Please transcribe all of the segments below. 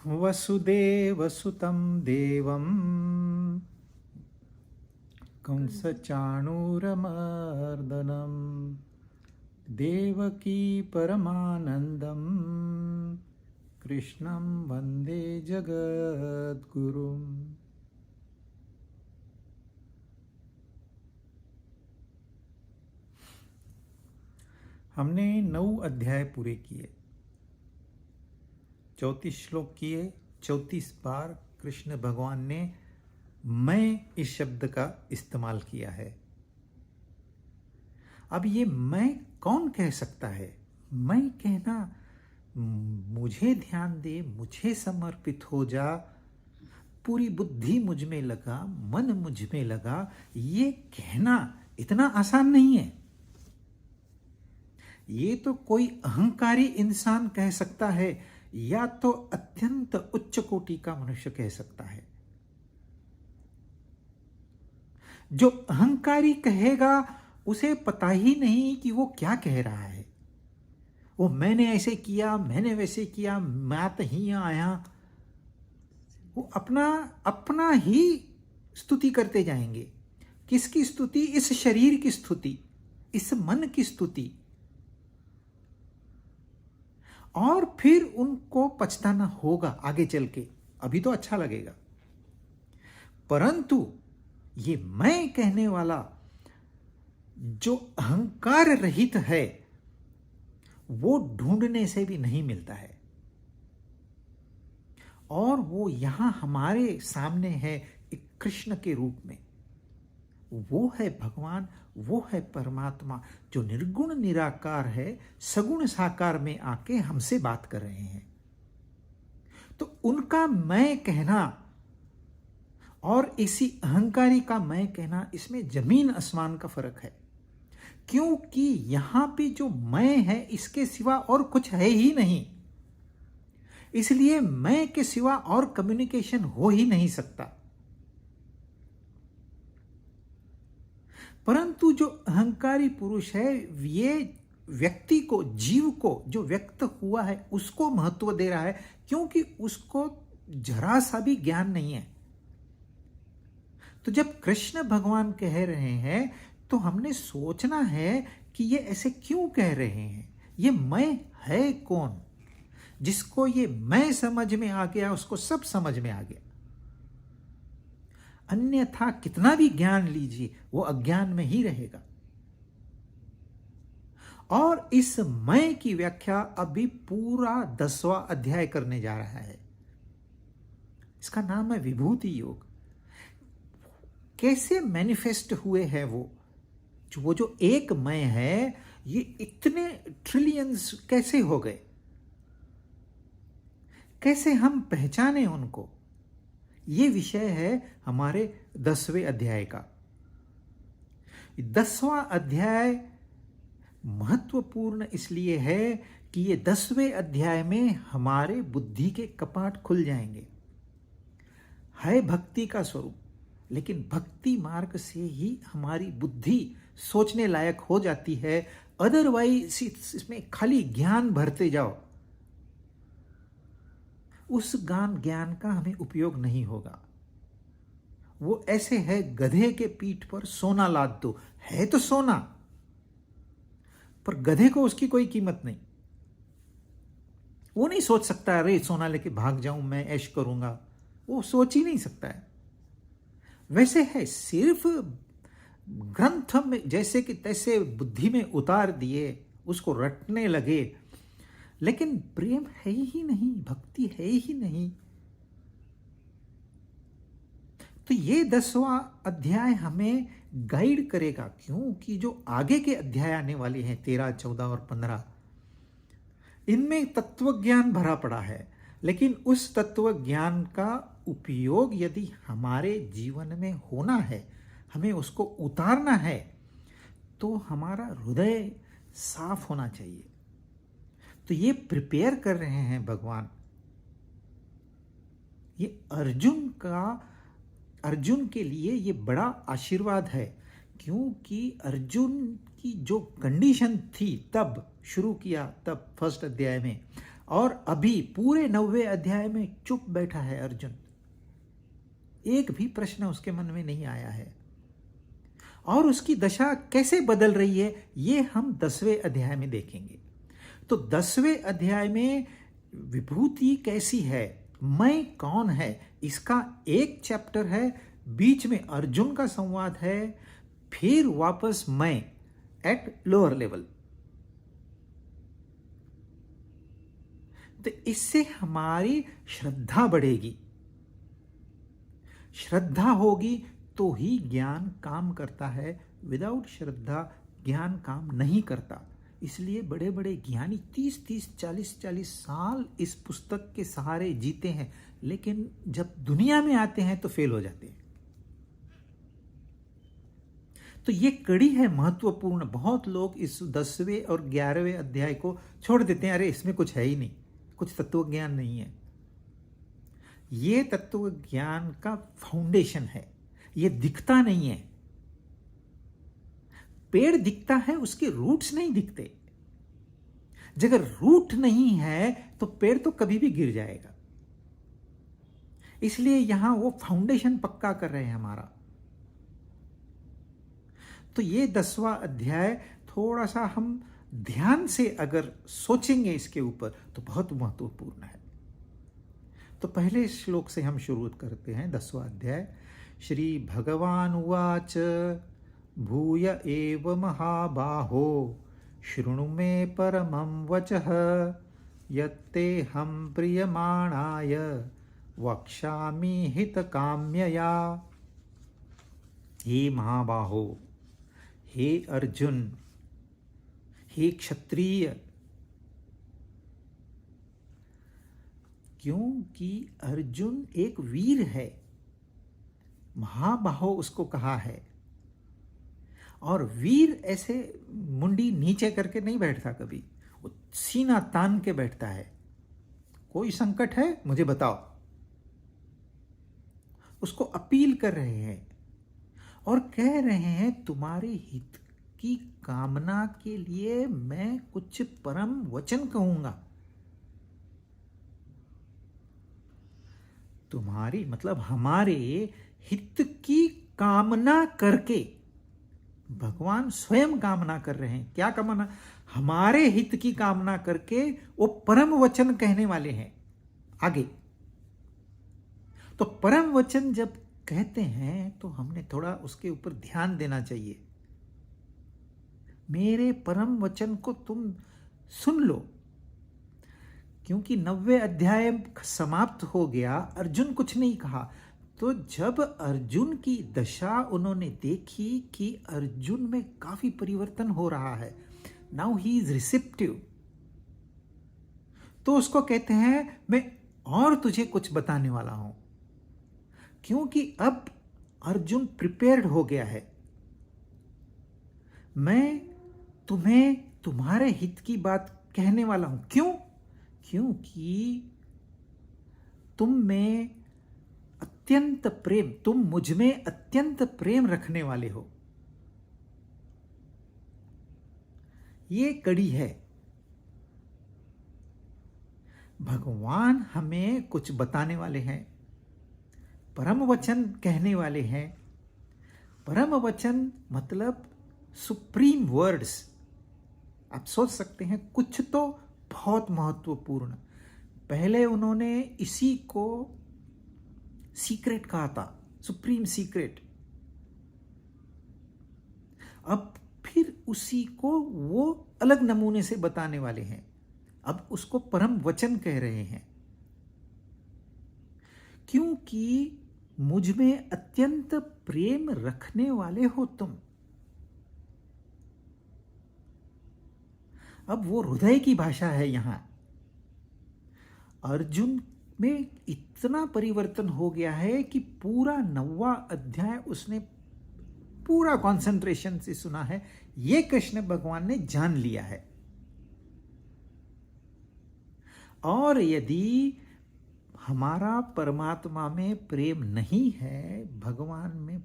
वसुदेवसुतं देवं कंसचाणूरमर्दनं देवकी परमानन्दं कृष्णं वन्दे जगद्गुरुम्। हमने 9 अध्याय पूरे किए, 34 श्लोक किए। 34 बार कृष्ण भगवान ने मैं इस शब्द का इस्तेमाल किया है। अब ये मैं कौन कह सकता है? मैं कहना, मुझे ध्यान दे, मुझे समर्पित हो जा, पूरी बुद्धि मुझ में लगा, मन मुझ में लगा, ये कहना इतना आसान नहीं है। ये तो कोई अहंकारी इंसान कह सकता है या तो अत्यंत उच्च कोटि का मनुष्य कह सकता है। जो अहंकारी कहेगा उसे पता ही नहीं कि वो क्या कह रहा है। वो मैंने ऐसे किया, मैंने वैसे किया, मैं तो ही आया, वो अपना ही स्तुति करते जाएंगे। किसकी स्तुति? इस शरीर की स्तुति, इस मन की स्तुति। और फिर उनको पछताना होगा आगे चल के। अभी तो अच्छा लगेगा, परंतु ये मैं कहने वाला जो अहंकार रहित है वो ढूंढने से भी नहीं मिलता है। और वो यहां हमारे सामने है एक कृष्ण के रूप में। वो है भगवान, वो है परमात्मा जो निर्गुण निराकार है, सगुण साकार में आके हमसे बात कर रहे हैं। तो उनका मैं कहना और इसी अहंकारी का मैं कहना, इसमें जमीन आसमान का फर्क है। क्योंकि यहां पे जो मैं है इसके सिवा और कुछ है ही नहीं, इसलिए मैं के सिवा और कम्युनिकेशन हो ही नहीं सकता। परंतु जो अहंकारी पुरुष है ये व्यक्ति को, जीव को, जो व्यक्त हुआ है उसको महत्व दे रहा है, क्योंकि उसको जरा सा भी ज्ञान नहीं है। तो जब कृष्ण भगवान कह रहे हैं तो हमने सोचना है कि ये ऐसे क्यों कह रहे हैं। ये मैं है कौन? जिसको ये मैं समझ में आ गया उसको सब समझ में आ गया। अन्यथा कितना भी ज्ञान लीजिए वो अज्ञान में ही रहेगा। और इस मैं की व्याख्या अभी पूरा 10वां अध्याय करने जा रहा है। इसका नाम है विभूति योग। कैसे मैनिफेस्ट हुए हैं वो जो एक मैं है, ये इतने ट्रिलियंस कैसे हो गए, कैसे हम पहचाने उनको, ये विषय है हमारे 10वें अध्याय का। 10वां अध्याय महत्वपूर्ण इसलिए है कि ये 10वें अध्याय में हमारे बुद्धि के कपाट खुल जाएंगे। है भक्ति का स्वरूप, लेकिन भक्ति मार्ग से ही हमारी बुद्धि सोचने लायक हो जाती है। अदरवाइज इसमें खाली ज्ञान भरते जाओ, उस ज्ञान का हमें उपयोग नहीं होगा। वो ऐसे है गधे के पीठ पर सोना लाद दो, है तो सोना, पर गधे को उसकी कोई कीमत नहीं। वो नहीं सोच सकता अरे सोना लेके भाग जाऊं, मैं ऐश करूंगा, वो सोच ही नहीं सकता है। वैसे है, सिर्फ ग्रंथ में जैसे कि तैसे बुद्धि में उतार दिए, उसको रटने लगे, लेकिन प्रेम है ही नहीं, भक्ति है ही नहीं। तो ये 10वां अध्याय हमें गाइड करेगा, क्योंकि जो आगे के अध्याय आने वाले हैं 13, 14 और 15, इनमें तत्व ज्ञान भरा पड़ा है। लेकिन उस तत्व ज्ञान का उपयोग यदि हमारे जीवन में होना है, हमें उसको उतारना है, तो हमारा हृदय साफ होना चाहिए। तो ये प्रिपेयर कर रहे हैं भगवान। ये अर्जुन के लिए ये बड़ा आशीर्वाद है, क्योंकि अर्जुन की जो कंडीशन थी तब शुरू किया, तब फर्स्ट अध्याय में, और अभी पूरे 90वें अध्याय में चुप बैठा है अर्जुन। एक भी प्रश्न उसके मन में नहीं आया है। और उसकी दशा कैसे बदल रही है ये हम 10वें अध्याय में देखेंगे। तो 10वें अध्याय में विभूति कैसी है, मैं कौन है, इसका एक चैप्टर है, बीच में अर्जुन का संवाद है, फिर वापस मैं एट लोअर लेवल। तो इससे हमारी श्रद्धा बढ़ेगी। श्रद्धा होगी तो ही ज्ञान काम करता है, विदाउट श्रद्धा ज्ञान काम नहीं करता। इसलिए बड़े बड़े ज्ञानी 30-30, 40-40 साल इस पुस्तक के सहारे जीते हैं, लेकिन जब दुनिया में आते हैं तो फेल हो जाते हैं। तो ये कड़ी है महत्वपूर्ण। बहुत लोग इस 10वें और 11वें अध्याय को छोड़ देते हैं, अरे इसमें कुछ है ही नहीं, कुछ तत्व ज्ञान नहीं है। ये तत्व ज्ञान का फाउंडेशन है, ये दिखता नहीं है। पेड़ दिखता है, उसके रूट्स नहीं दिखते। अगर रूट नहीं है तो पेड़ तो कभी भी गिर जाएगा। इसलिए यहां वो फाउंडेशन पक्का कर रहे हैं हमारा। तो ये 10वां अध्याय थोड़ा सा हम ध्यान से अगर सोचेंगे इसके ऊपर तो बहुत महत्वपूर्ण है। तो पहले श्लोक से हम शुरू करते हैं। 10वां अध्याय। श्री भगवान उवाच भूय एव महाबाहो शृणु मे परमं वचः यत्तेऽहं प्रीयमाणाय वक्ष्यामि हितकाम्यया। हे महाबाहो, हे अर्जुन, हे क्षत्रिय, क्योंकि अर्जुन एक वीर है, महाबाहो उसको कहा है। और वीर ऐसे मुंडी नीचे करके नहीं बैठता कभी, वो सीना तान के बैठता है। कोई संकट है मुझे बताओ। उसको अपील कर रहे हैं और कह रहे हैं तुम्हारे हित की कामना के लिए मैं कुछ परम वचन कहूंगा। तुम्हारी मतलब हमारे हित की कामना करके, भगवान स्वयं कामना कर रहे हैं। क्या कामना? हमारे हित की कामना करके वो परम वचन कहने वाले हैं। आगे तो परम वचन जब कहते हैं तो हमने थोड़ा उसके ऊपर ध्यान देना चाहिए। मेरे परम वचन को तुम सुन लो, क्योंकि 90वें अध्याय समाप्त हो गया, अर्जुन कुछ नहीं कहा। तो जब अर्जुन की दशा उन्होंने देखी कि अर्जुन में काफी परिवर्तन हो रहा है, नाउ ही इज रिसेप्टिव, तो उसको कहते हैं मैं और तुझे कुछ बताने वाला हूं। क्योंकि अब अर्जुन प्रिपेयर्ड हो गया है। मैं तुम्हें तुम्हारे हित की बात कहने वाला हूं। क्यों? क्योंकि तुम में अत्यंत प्रेम, तुम मुझ में अत्यंत प्रेम रखने वाले हो। ये कड़ी है। भगवान हमें कुछ बताने वाले हैं, परम वचन कहने वाले हैं। परम वचन मतलब सुप्रीम वर्ड्स। आप सोच सकते हैं कुछ तो बहुत महत्वपूर्ण। पहले उन्होंने इसी को सीक्रेट कहा था, सुप्रीम सीक्रेट। अब फिर उसी को वो अलग नमूने से बताने वाले हैं। अब उसको परम वचन कह रहे हैं, क्योंकि मुझ में अत्यंत प्रेम रखने वाले हो तुम। अब वो हृदय की भाषा है यहां। अर्जुन में इतना परिवर्तन हो गया है कि पूरा 9वां अध्याय उसने पूरा कंसंट्रेशन से सुना है। ये कृष्ण भगवान ने जान लिया है। और यदि हमारा परमात्मा में प्रेम नहीं है, भगवान में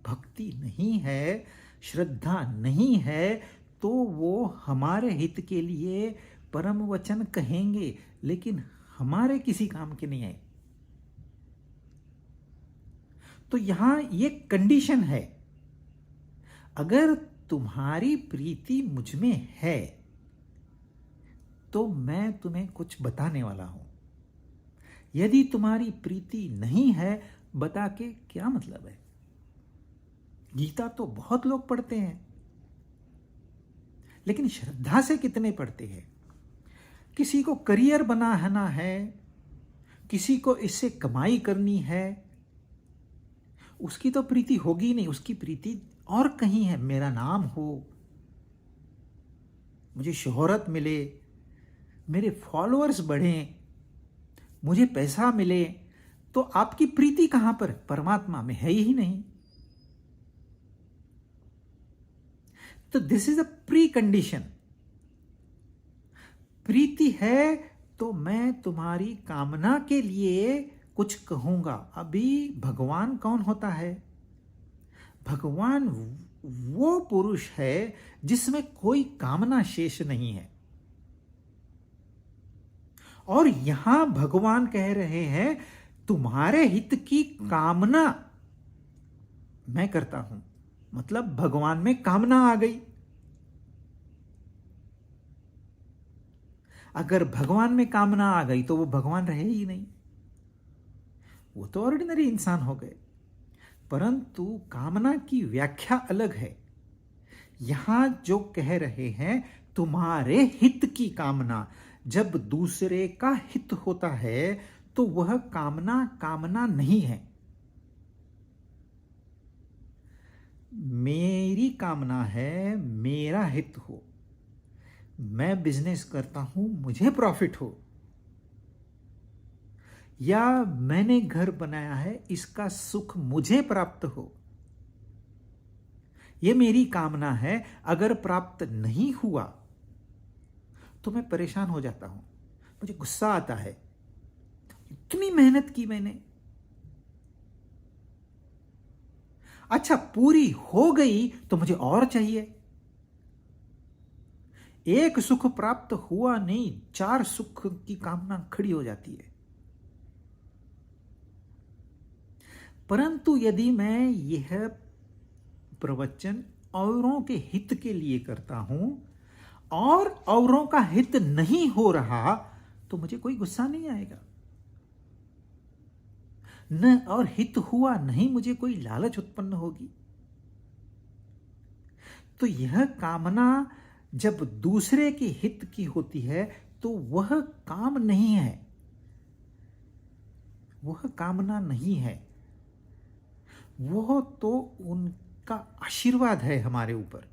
भक्ति नहीं है, श्रद्धा नहीं है, तो वो हमारे हित के लिए परम वचन कहेंगे लेकिन हमारे किसी काम के नहीं है। तो यहां ये कंडीशन है, अगर तुम्हारी प्रीति मुझ में है तो मैं तुम्हें कुछ बताने वाला हूं। यदि तुम्हारी प्रीति नहीं है, बता के क्या मतलब है? गीता तो बहुत लोग पढ़ते हैं, लेकिन श्रद्धा से कितने पढ़ते हैं? किसी को करियर बनाना है, किसी को इससे कमाई करनी है, उसकी तो प्रीति होगी नहीं। उसकी प्रीति और कहीं है, मेरा नाम हो, मुझे शोहरत मिले, मेरे फॉलोअर्स बढ़ें, मुझे पैसा मिले। तो आपकी प्रीति कहां पर? परमात्मा में है ही नहीं। तो this is a precondition. प्रीति है तो मैं तुम्हारी कामना के लिए कुछ कहूंगा। अभी भगवान कौन होता है? भगवान वो पुरुष है जिसमें कोई कामना शेष नहीं है। और यहां भगवान कह रहे हैं तुम्हारे हित की कामना मैं करता हूं। मतलब भगवान में कामना आ गई। अगर भगवान में कामना आ गई तो वो भगवान रहे ही नहीं, वो तो ऑर्डिनरी इंसान हो गए। परंतु कामना की व्याख्या अलग है। यहां जो कह रहे हैं तुम्हारे हित की कामना, जब दूसरे का हित होता है तो वह कामना कामना नहीं है। मेरी कामना है मेरा हित हो, मैं बिजनेस करता हूं मुझे प्रॉफिट हो, या मैंने घर बनाया है इसका सुख मुझे प्राप्त हो, यह मेरी कामना है। अगर प्राप्त नहीं हुआ तो मैं परेशान हो जाता हूं, मुझे गुस्सा आता है, इतनी मेहनत की मैंने। अच्छा पूरी हो गई तो मुझे और चाहिए। एक सुख प्राप्त हुआ नहीं, 4 सुख की कामना खड़ी हो जाती है। परंतु यदि मैं यह प्रवचन औरों के हित के लिए करता हूं और औरों का हित नहीं हो रहा तो मुझे कोई गुस्सा नहीं आएगा, न और हित हुआ नहीं मुझे कोई लालच उत्पन्न होगी। तो यह कामना जब दूसरे के हित की होती है तो वह काम नहीं है, वह कामना नहीं है, वह तो उनका आशीर्वाद है हमारे ऊपर।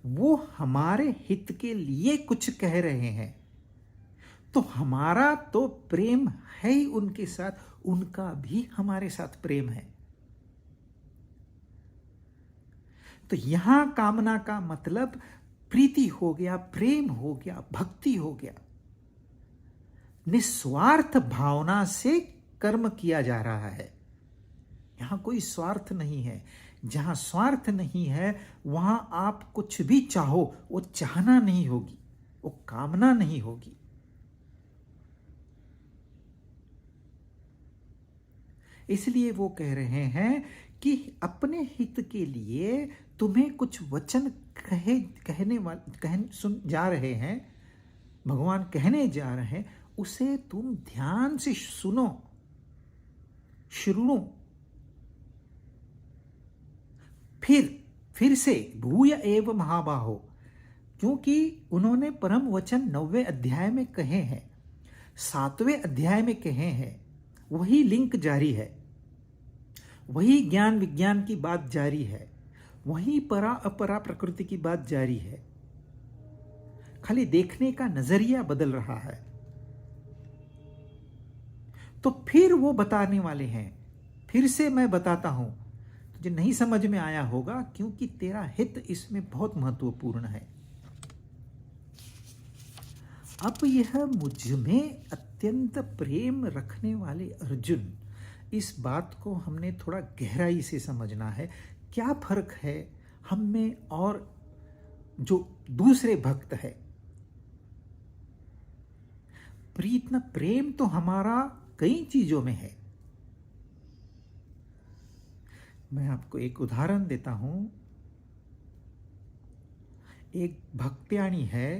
वो हमारे हित के लिए कुछ कह रहे हैं, तो हमारा तो प्रेम है ही उनके साथ, उनका भी हमारे साथ प्रेम है। तो यहां कामना का मतलब प्रीति हो गया, प्रेम हो गया, भक्ति हो गया। निस्वार्थ भावना से कर्म किया जा रहा है, यहां कोई स्वार्थ नहीं है। जहां स्वार्थ नहीं है वहां आप कुछ भी चाहो, वो चाहना नहीं होगी, वो कामना नहीं होगी। इसलिए वो कह रहे हैं कि अपने हित के लिए तुम्हें कुछ वचन सुन जा रहे हैं, भगवान कहने जा रहे हैं, उसे तुम ध्यान से सुनो, श्रुणु। फिर से भूय एव महाबाहो, क्योंकि उन्होंने परम वचन 9वें अध्याय में कहे हैं, 7वें अध्याय में कहे हैं, वही लिंक जारी है, वही ज्ञान विज्ञान की बात जारी है, वही परा अपरा प्रकृति की बात जारी है। खाली देखने का नजरिया बदल रहा है। तो फिर वो बताने वाले हैं, फिर से मैं बताता हूं, तुझे नहीं समझ में आया होगा क्योंकि तेरा हित इसमें बहुत महत्वपूर्ण है। अब यह मुझ में अत्यंत प्रेम रखने वाले अर्जुन, इस बात को हमने थोड़ा गहराई से समझना है। क्या फर्क है हम में और जो दूसरे भक्त है। प्रीत न प्रेम तो हमारा कई चीजों में है। मैं आपको एक उदाहरण देता हूं। एक भक्त्यानी है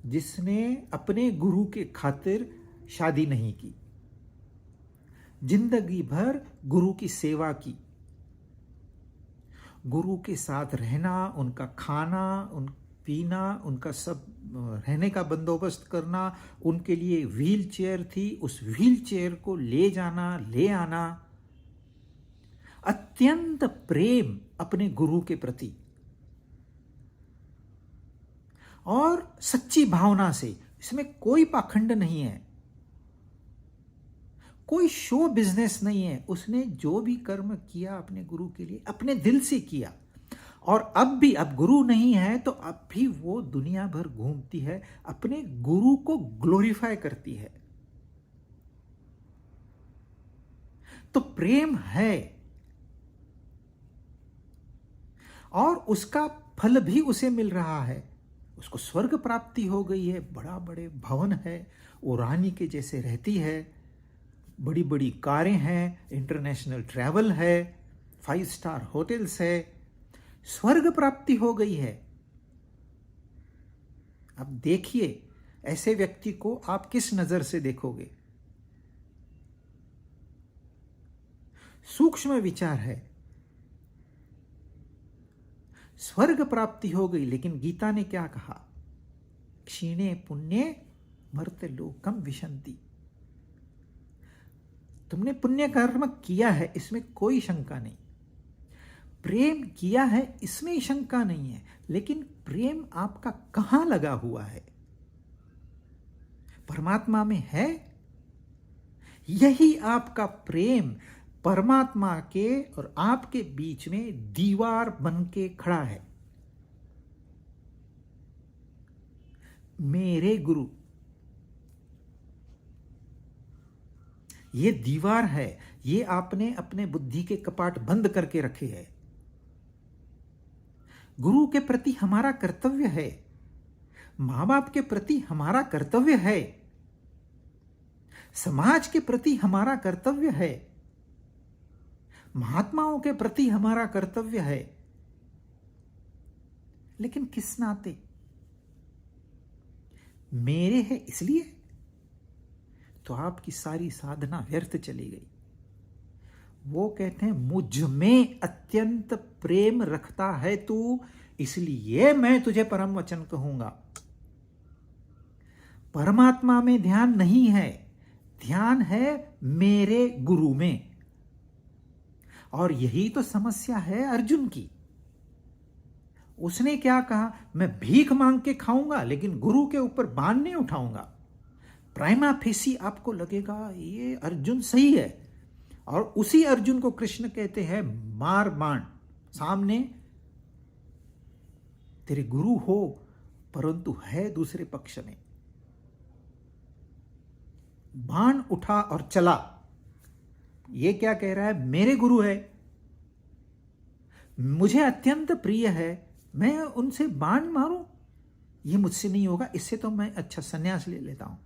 जिसने अपने गुरु के खातिर शादी नहीं की, जिंदगी भर गुरु की सेवा की, गुरु के साथ रहना, उनका खाना, पीना, उनका सब रहने का बंदोबस्त करना, उनके लिए व्हील चेयर थी, उस व्हील चेयर को ले जाना, ले आना, अत्यंत प्रेम अपने गुरु के प्रति और सच्ची भावना से। इसमें कोई पाखंड नहीं है, कोई शो बिजनेस नहीं है। उसने जो भी कर्म किया अपने गुरु के लिए अपने दिल से किया। और अब भी, अब गुरु नहीं है तो अब भी वो दुनिया भर घूमती है, अपने गुरु को ग्लोरीफाई करती है। तो प्रेम है और उसका फल भी उसे मिल रहा है। उसको स्वर्ग प्राप्ति हो गई है, बड़ा बड़े भवन है, वो रानी के जैसे रहती है, बड़ी बड़ी कारें हैं, इंटरनेशनल ट्रैवल है, 5 स्टार होटल्स है, स्वर्ग प्राप्ति हो गई है। अब देखिए ऐसे व्यक्ति को आप किस नजर से देखोगे? सूक्ष्म विचार है। स्वर्ग प्राप्ति हो गई, लेकिन गीता ने क्या कहा? क्षीणे पुण्ये मर्त्य लोकम विशन्ति। तुमने पुण्य कर्म किया है, इसमें कोई शंका नहीं। प्रेम किया है, इसमें शंका नहीं है, लेकिन प्रेम आपका कहां लगा हुआ है? परमात्मा में है? यही आपका प्रेम परमात्मा के और आपके बीच में दीवार बन के खड़ा है। मेरे गुरु, ये दीवार है, ये आपने अपने बुद्धि के कपाट बंद करके रखे हैं। गुरु के प्रति हमारा कर्तव्य है, मां बाप के प्रति हमारा कर्तव्य है, समाज के प्रति हमारा कर्तव्य है, महात्माओं के प्रति हमारा कर्तव्य है। लेकिन किस नाते? मेरे है इसलिए तो आपकी सारी साधना व्यर्थ चली गई। वो कहते हैं मुझ में अत्यंत प्रेम रखता है तू, इसलिए मैं तुझे परम वचन कहूंगा। परमात्मा में ध्यान नहीं है, ध्यान है मेरे गुरु में। और यही तो समस्या है अर्जुन की। उसने क्या कहा? मैं भीख मांग के खाऊंगा, लेकिन गुरु के ऊपर बाण नहीं उठाऊंगा। प्राइमा फेसी आपको लगेगा ये अर्जुन सही है, और उसी अर्जुन को कृष्ण कहते हैं मार बाण। सामने तेरे गुरु हो, परंतु है दूसरे पक्ष में। बाण उठा और चला। ये क्या कह रहा है? मेरे गुरु है, मुझे अत्यंत प्रिय है, मैं उनसे बाण मारूं? ये मुझसे नहीं होगा, इससे तो मैं अच्छा संन्यास ले लेता हूं,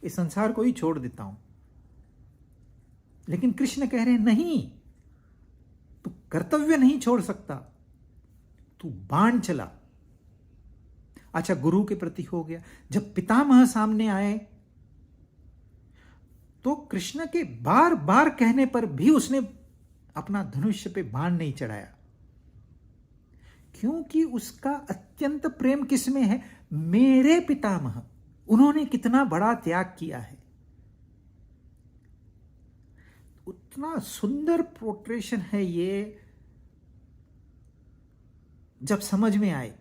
इस संसार को ही छोड़ देता हूं। लेकिन कृष्ण कह रहे हैं नहीं, तू कर्तव्य नहीं छोड़ सकता, तू बाण चला। अच्छा, गुरु के प्रति हो गया। जब पितामह सामने आए तो कृष्ण के बार बार कहने पर भी उसने अपना धनुष्य पे बाण नहीं चढ़ाया, क्योंकि उसका अत्यंत प्रेम किसमें है? मेरे पितामह, उन्होंने कितना बड़ा त्याग किया है। उतना सुंदर पोर्ट्रेशन है ये, जब समझ में आए।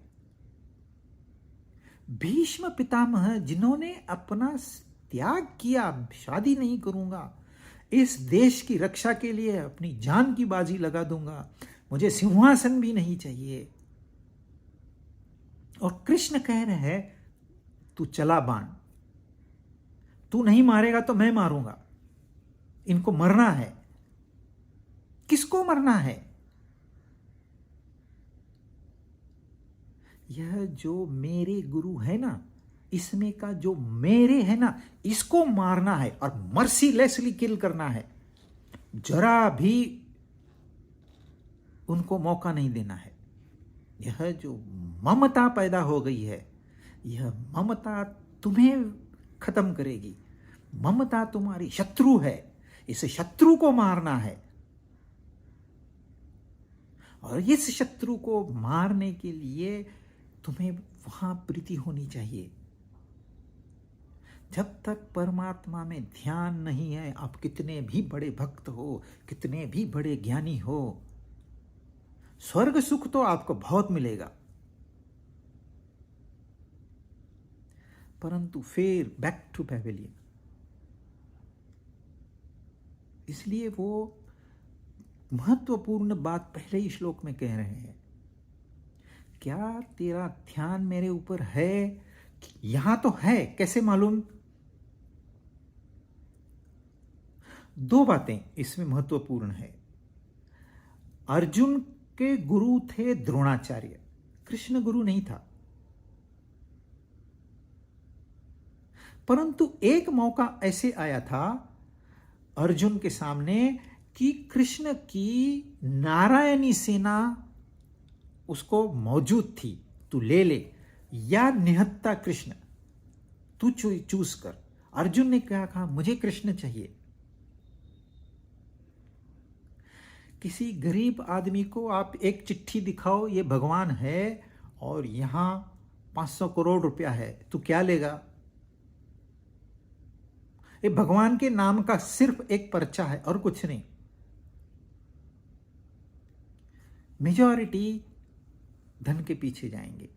भीष्म पितामह जिन्होंने अपना त्याग किया, शादी नहीं करूंगा, इस देश की रक्षा के लिए अपनी जान की बाजी लगा दूंगा, मुझे सिंहासन भी नहीं चाहिए। और कृष्ण कह रहे हैं तू चला बाण, तू नहीं मारेगा तो मैं मारूंगा, इनको मरना है। किसको मरना है? यह जो मेरे गुरु है ना, इसमें का जो मेरे है ना, इसको मारना है और मर्सीलेसली किल करना है। जरा भी उनको मौका नहीं देना है। यह जो ममता पैदा हो गई है, यह ममता तुम्हें खत्म करेगी। ममता तुम्हारी शत्रु है, इस शत्रु को मारना है। और इस शत्रु को मारने के लिए तुम्हें वहां प्रीति होनी चाहिए। जब तक परमात्मा में ध्यान नहीं है, आप कितने भी बड़े भक्त हो, कितने भी बड़े ज्ञानी हो, स्वर्ग सुख तो आपको बहुत मिलेगा, परंतु फिर बैक टू पैवेलियन। इसलिए वो महत्वपूर्ण बात पहले ही श्लोक में कह रहे हैं, क्या तेरा ध्यान मेरे ऊपर है? यहां तो है, कैसे मालूम? दो बातें इसमें महत्वपूर्ण है। अर्जुन के गुरु थे द्रोणाचार्य, कृष्ण गुरु नहीं था। परंतु एक मौका ऐसे आया था अर्जुन के सामने कि कृष्ण की नारायणी सेना उसको मौजूद थी, तू ले ले, या निहत्ता कृष्ण, तू चूज कर। अर्जुन ने क्या कहा? मुझे कृष्ण चाहिए। किसी गरीब आदमी को आप एक चिट्ठी दिखाओ, ये भगवान है और यहां 500 करोड़ रुपया है, तू क्या लेगा? ये भगवान के नाम का सिर्फ एक पर्चा है और कुछ नहीं। मेजॉरिटी धन के पीछे जाएंगे,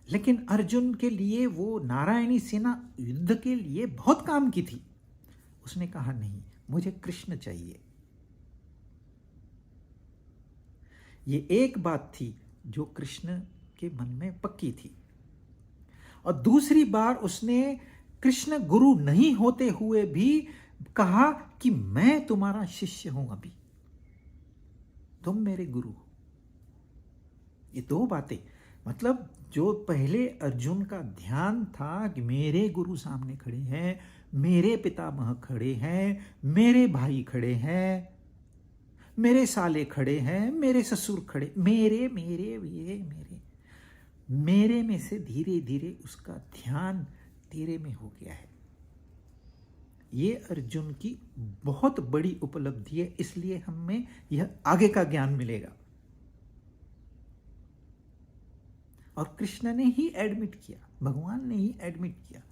लेकिन अर्जुन के लिए वो नारायणी सेना युद्ध के लिए बहुत काम की थी। उसने कहा नहीं, मुझे कृष्ण चाहिए। ये एक बात थी जो कृष्ण के मन में पक्की थी। और दूसरी बार उसने कृष्ण गुरु नहीं होते हुए भी कहा कि मैं तुम्हारा शिष्य हूं, अभी तुम मेरे गुरु हो। ये दो बातें, मतलब जो पहले अर्जुन का ध्यान था कि मेरे गुरु सामने खड़े हैं, मेरे पितामह खड़े हैं, मेरे भाई खड़े हैं, मेरे साले खड़े हैं, मेरे ससुर खड़े, मेरे मेरे मेरे मेरे मेरे में से धीरे धीरे उसका ध्यान तेरे में हो गया है। ये अर्जुन की बहुत बड़ी उपलब्धि है, इसलिए हमें यह आगे का ज्ञान मिलेगा। और कृष्ण ने ही एडमिट किया, भगवान ने ही एडमिट किया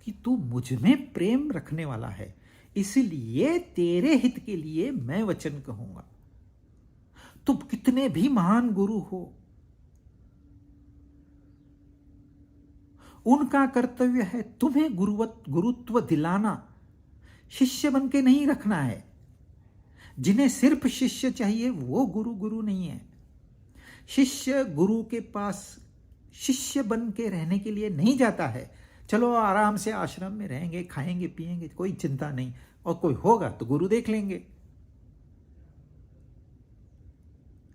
कि तू मुझ में प्रेम रखने वाला है, इसलिए तेरे हित के लिए मैं वचन कहूंगा। तुम कितने भी महान गुरु हो, उनका कर्तव्य है तुम्हें गुरुत्व दिलाना, शिष्य बन के नहीं रखना है। जिन्हें सिर्फ शिष्य चाहिए वो गुरु नहीं है। शिष्य गुरु के पास शिष्य बन के रहने के लिए नहीं जाता है, चलो आराम से आश्रम में रहेंगे, खाएंगे पिएंगे, कोई चिंता नहीं, और कोई होगा तो गुरु देख लेंगे।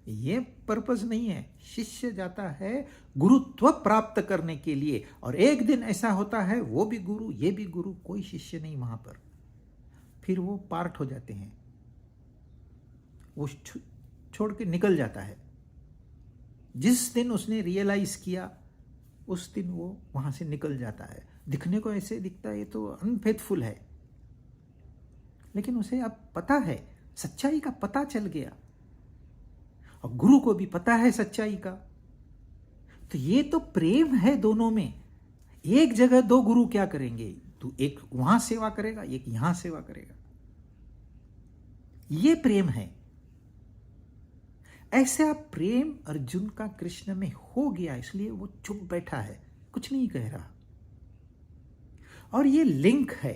ये पर्पस नहीं है। शिष्य जाता है गुरुत्व प्राप्त करने के लिए, और एक दिन ऐसा होता है वो भी गुरु ये भी गुरु, कोई शिष्य नहीं वहां पर। फिर वो पार्ट हो जाते हैं, वो छोड़ के निकल जाता है। जिस दिन उसने रियलाइज किया उस दिन वो वहां से निकल जाता है। दिखने को ऐसे दिखता है ये तो अनफेथफुल है, लेकिन उसे अब पता है, सच्चाई का पता चल गया, और गुरु को भी पता है सच्चाई का। तो ये तो प्रेम है दोनों में। एक जगह दो गुरु क्या करेंगे? तू एक वहां सेवा करेगा, एक यहां सेवा करेगा। ये प्रेम है। ऐसा प्रेम अर्जुन का कृष्ण में हो गया, इसलिए वो चुप बैठा है, कुछ नहीं कह रहा। और ये लिंक है।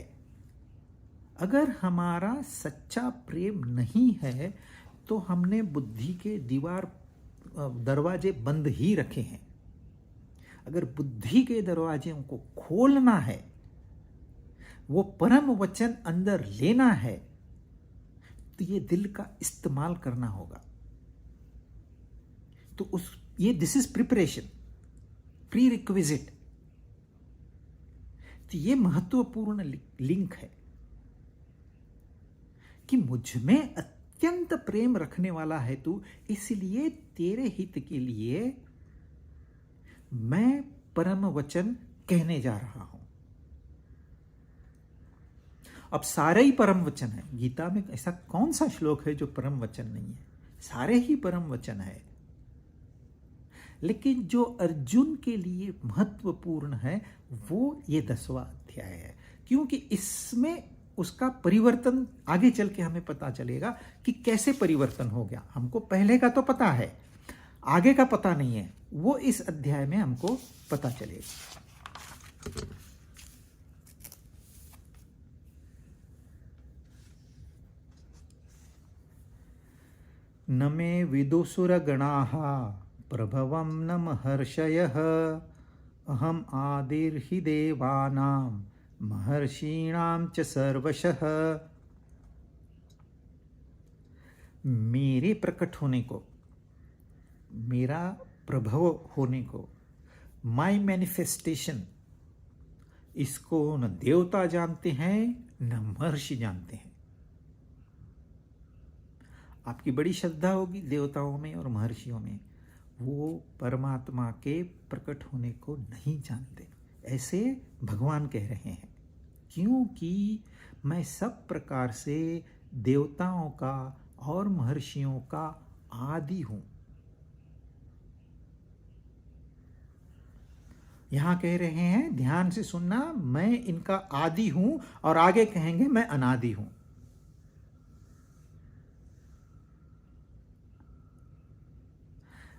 अगर हमारा सच्चा प्रेम नहीं है तो हमने बुद्धि के दरवाजे बंद ही रखे हैं। अगर बुद्धि के दरवाजों को खोलना है, वो परम वचन अंदर लेना है, तो ये दिल का इस्तेमाल करना होगा। तो this is preparation. Pre requisite. तो ये महत्वपूर्ण लिंक है कि मुझ में अत्यंत प्रेम रखने वाला है तू, इसलिए तेरे हित के लिए मैं परम वचन कहने जा रहा हूं। अब सारे ही परम वचन है। गीता में ऐसा कौन सा श्लोक है जो परम वचन नहीं है? सारे ही परम वचन है। लेकिन जो अर्जुन के लिए महत्वपूर्ण है वो ये 10वां अध्याय है, क्योंकि इसमें उसका परिवर्तन आगे चल के हमें पता चलेगा कि कैसे परिवर्तन हो गया। हमको पहले का तो पता है, आगे का पता नहीं है, वो इस अध्याय में हमको पता चलेगा। न मे विदुसुरगणाः प्रभवं न महर्षयः अहम आदिर्हि देवानां महर्षीणां च सर्वशः। मेरे प्रकट होने को, मेरा प्रभव होने को, माय मैनिफेस्टेशन, इसको न देवता जानते हैं न महर्षि जानते हैं। आपकी बड़ी श्रद्धा होगी देवताओं में और महर्षियों में, वो परमात्मा के प्रकट होने को नहीं जानते, ऐसे भगवान कह रहे हैं। क्योंकि मैं सब प्रकार से देवताओं का और महर्षियों का आदि हूं। यहां कह रहे हैं, ध्यान से सुनना, मैं इनका आदि हूं, और आगे कहेंगे मैं अनादि हूं।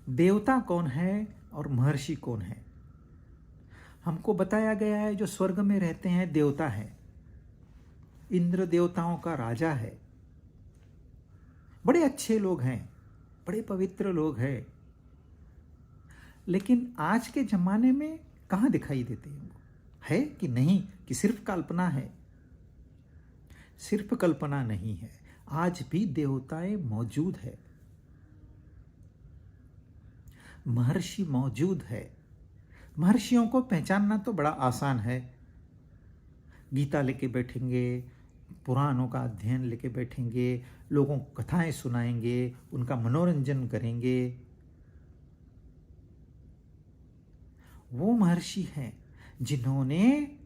देवता कौन है और महर्षि कौन है? हमको बताया गया है जो स्वर्ग में रहते हैं देवता है, इंद्र देवताओं का राजा है, बड़े अच्छे लोग हैं, बड़े पवित्र लोग हैं। लेकिन आज के जमाने में कहाँ दिखाई देते हैं? है कि नहीं कि सिर्फ कल्पना है? सिर्फ कल्पना नहीं है, आज भी देवताएं मौजूद है, महर्षि मौजूद है। महर्षियों को पहचानना तो बड़ा आसान है। गीता लेके बैठेंगे, पुराणों का अध्ययन लेके बैठेंगे, लोगों को कथाएं सुनाएंगे, उनका मनोरंजन करेंगे। वो महर्षि हैं जिन्होंने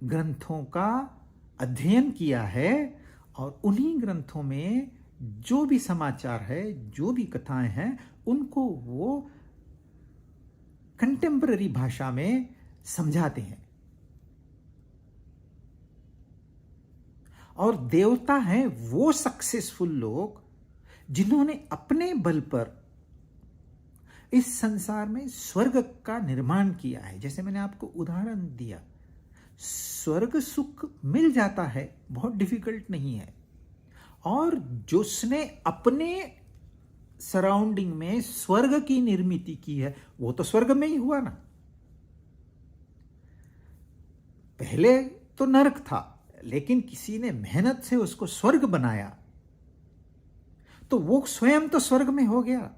ग्रंथों का अध्ययन किया है, और उन्हीं ग्रंथों में जो भी समाचार है, जो भी कथाएं हैं, उनको वो कंटेम्पररी भाषा में समझाते हैं। और देवता हैं वो सक्सेसफुल लोग जिन्होंने अपने बल पर इस संसार में स्वर्ग का निर्माण किया है। जैसे मैंने आपको उदाहरण दिया, स्वर्ग सुख मिल जाता है, बहुत डिफिकल्ट नहीं है। और जिसने अपने सराउंडिंग में स्वर्ग की निर्मित की है, वो तो स्वर्ग में ही हुआ ना। पहले तो नरक था, लेकिन किसी ने मेहनत से उसको स्वर्ग बनाया, तो वो स्वयं तो स्वर्ग में हो गया।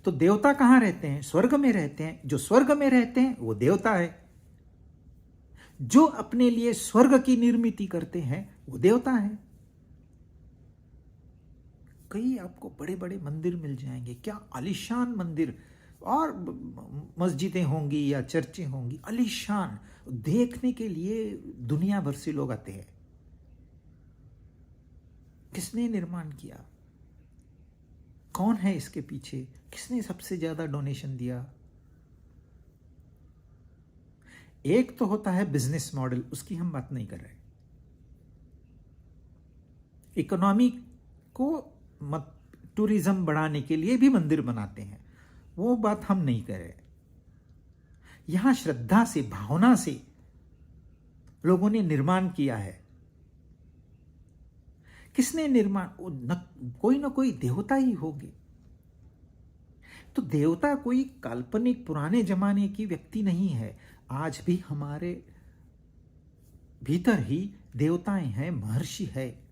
तो देवता कहां रहते हैं? स्वर्ग में रहते हैं। जो स्वर्ग में रहते हैं वो देवता है। जो अपने लिए स्वर्ग की निर्मित करते हैं वो देवता है। कई आपको बड़े बड़े मंदिर मिल जाएंगे, क्या आलीशान मंदिर, और मस्जिदें होंगी या चर्चें होंगी, आलीशान, देखने के लिए दुनिया भर से लोग आते हैं। किसने निर्माण किया? कौन है इसके पीछे? किसने सबसे ज्यादा डोनेशन दिया? एक तो होता है बिजनेस मॉडल, उसकी हम बात नहीं कर रहे। इकोनॉमी को टूरिज्म बढ़ाने के लिए भी मंदिर बनाते हैं, वो बात हम नहीं कर रहे। यहां श्रद्धा से, भावना से लोगों ने निर्माण किया है। किसने निर्माण? कोई ना कोई देवता ही होंगे। तो देवता कोई काल्पनिक पुराने जमाने की व्यक्ति नहीं है। आज भी हमारे भीतर ही देवताएं हैं, महर्षि है।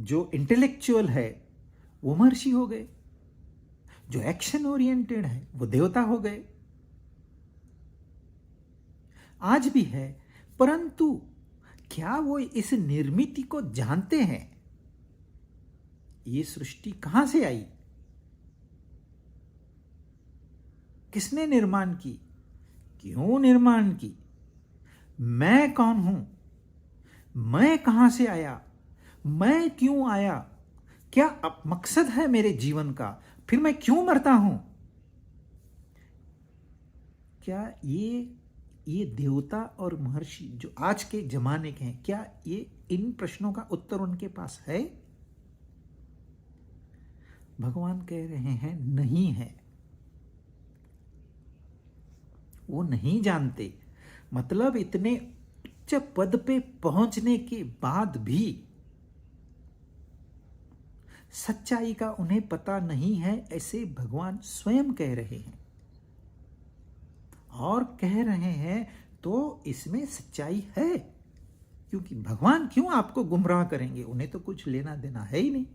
जो इंटेलेक्चुअल है वो महर्षि हो गए, जो एक्शन ओरिएंटेड है वो देवता हो गए, आज भी है। परंतु क्या वो इस निर्मिति को जानते हैं? ये सृष्टि कहां से आई, किसने निर्माण की, क्यों निर्माण की, मैं कौन हूं, मैं कहां से आया, मैं क्यों आया, क्या अब मकसद है मेरे जीवन का, फिर मैं क्यों मरता हूं? क्या ये देवता और महर्षि जो आज के जमाने के हैं, क्या ये इन प्रश्नों का उत्तर उनके पास है? भगवान कह रहे हैं नहीं है, वो नहीं जानते। मतलब इतने उच्च पद पे पहुंचने के बाद भी सच्चाई का उन्हें पता नहीं है, ऐसे भगवान स्वयं कह रहे हैं। और कह रहे हैं तो इसमें सच्चाई है, क्योंकि भगवान क्यों आपको गुमराह करेंगे, उन्हें तो कुछ लेना देना है ही नहीं।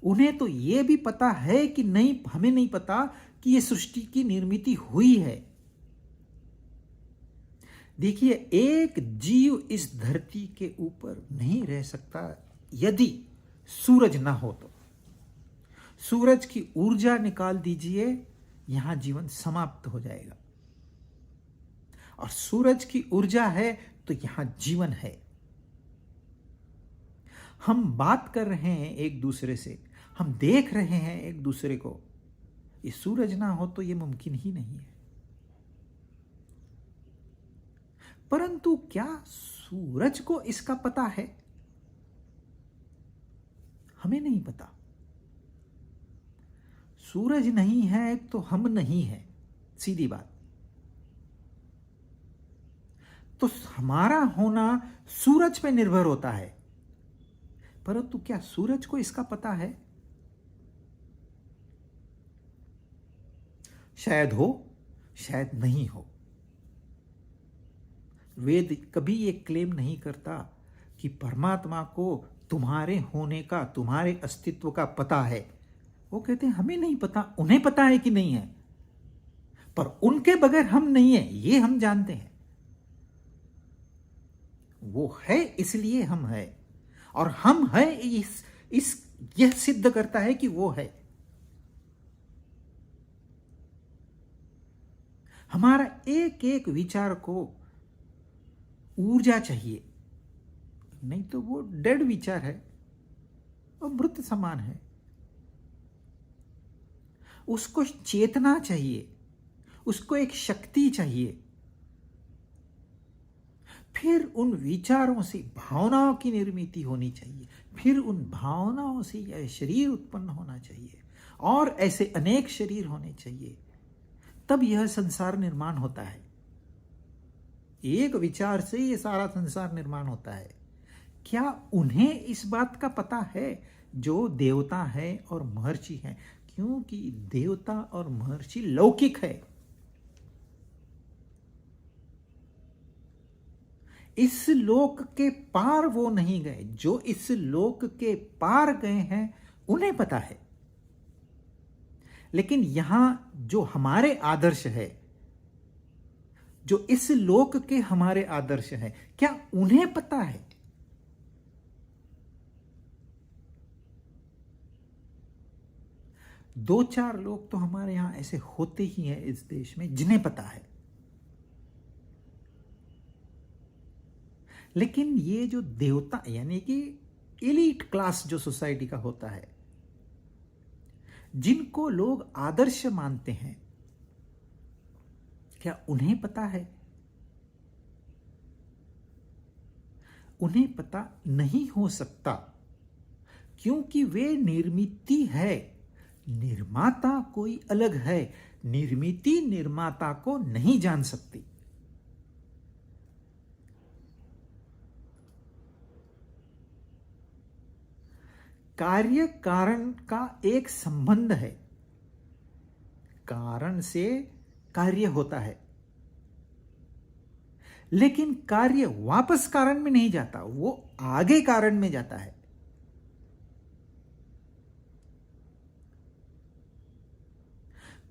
उन्हें तो यह भी पता है कि नहीं, हमें नहीं पता कि यह सृष्टि की निर्मिति हुई है। देखिए, एक जीव इस धरती के ऊपर नहीं रह सकता यदि सूरज ना हो। तो सूरज की ऊर्जा निकाल दीजिए, यहां जीवन समाप्त हो जाएगा। और सूरज की ऊर्जा है तो यहां जीवन है। हम बात कर रहे हैं एक दूसरे से, हम देख रहे हैं एक दूसरे को, ये सूरज ना हो तो ये मुमकिन ही नहीं है। परंतु क्या सूरज को इसका पता है? हमें नहीं पता। सूरज नहीं है तो हम नहीं है, सीधी बात। तो हमारा होना सूरज पे निर्भर होता है। परंतु क्या सूरज को इसका पता है? शायद हो, शायद नहीं हो। वेद कभी ये क्लेम नहीं करता कि परमात्मा को तुम्हारे होने का, तुम्हारे अस्तित्व का पता है। वो कहते हैं हमें नहीं पता, उन्हें पता है कि नहीं है, पर उनके बगैर हम नहीं है, ये हम जानते हैं। वो है इसलिए हम है, और हम है इस यह सिद्ध करता है कि वो है। हमारा एक एक विचार को ऊर्जा चाहिए, नहीं तो वो डेड विचार है, वो मृत समान है। उसको चेतना चाहिए, उसको एक शक्ति चाहिए। फिर उन विचारों से भावनाओं की निर्मिति होनी चाहिए, फिर उन भावनाओं से यह शरीर उत्पन्न होना चाहिए, और ऐसे अनेक शरीर होने चाहिए, तब यह संसार निर्माण होता है। एक विचार से यह सारा संसार निर्माण होता है। क्या उन्हें इस बात का पता है जो देवता है और महर्षि हैं? क्योंकि देवता और महर्षि लौकिक है, इस लोक के पार वो नहीं गए। जो इस लोक के पार गए हैं उन्हें पता है। लेकिन यहां जो हमारे आदर्श है, जो इस लोक के हमारे आदर्श हैं, क्या उन्हें पता है? दो चार लोग तो हमारे यहां ऐसे होते ही हैं इस देश में जिन्हें पता है। लेकिन ये जो देवता, यानी कि एलीट क्लास जो सोसाइटी का होता है, जिनको लोग आदर्श मानते हैं, क्या उन्हें पता है? उन्हें पता नहीं हो सकता, क्योंकि वे निर्मिति है, निर्माता कोई अलग है। निर्मिति निर्माता को नहीं जान सकती। कार्य कारण का एक संबंध है, कारण से कार्य होता है, लेकिन कार्य वापस कारण में नहीं जाता, वो आगे कारण में जाता है।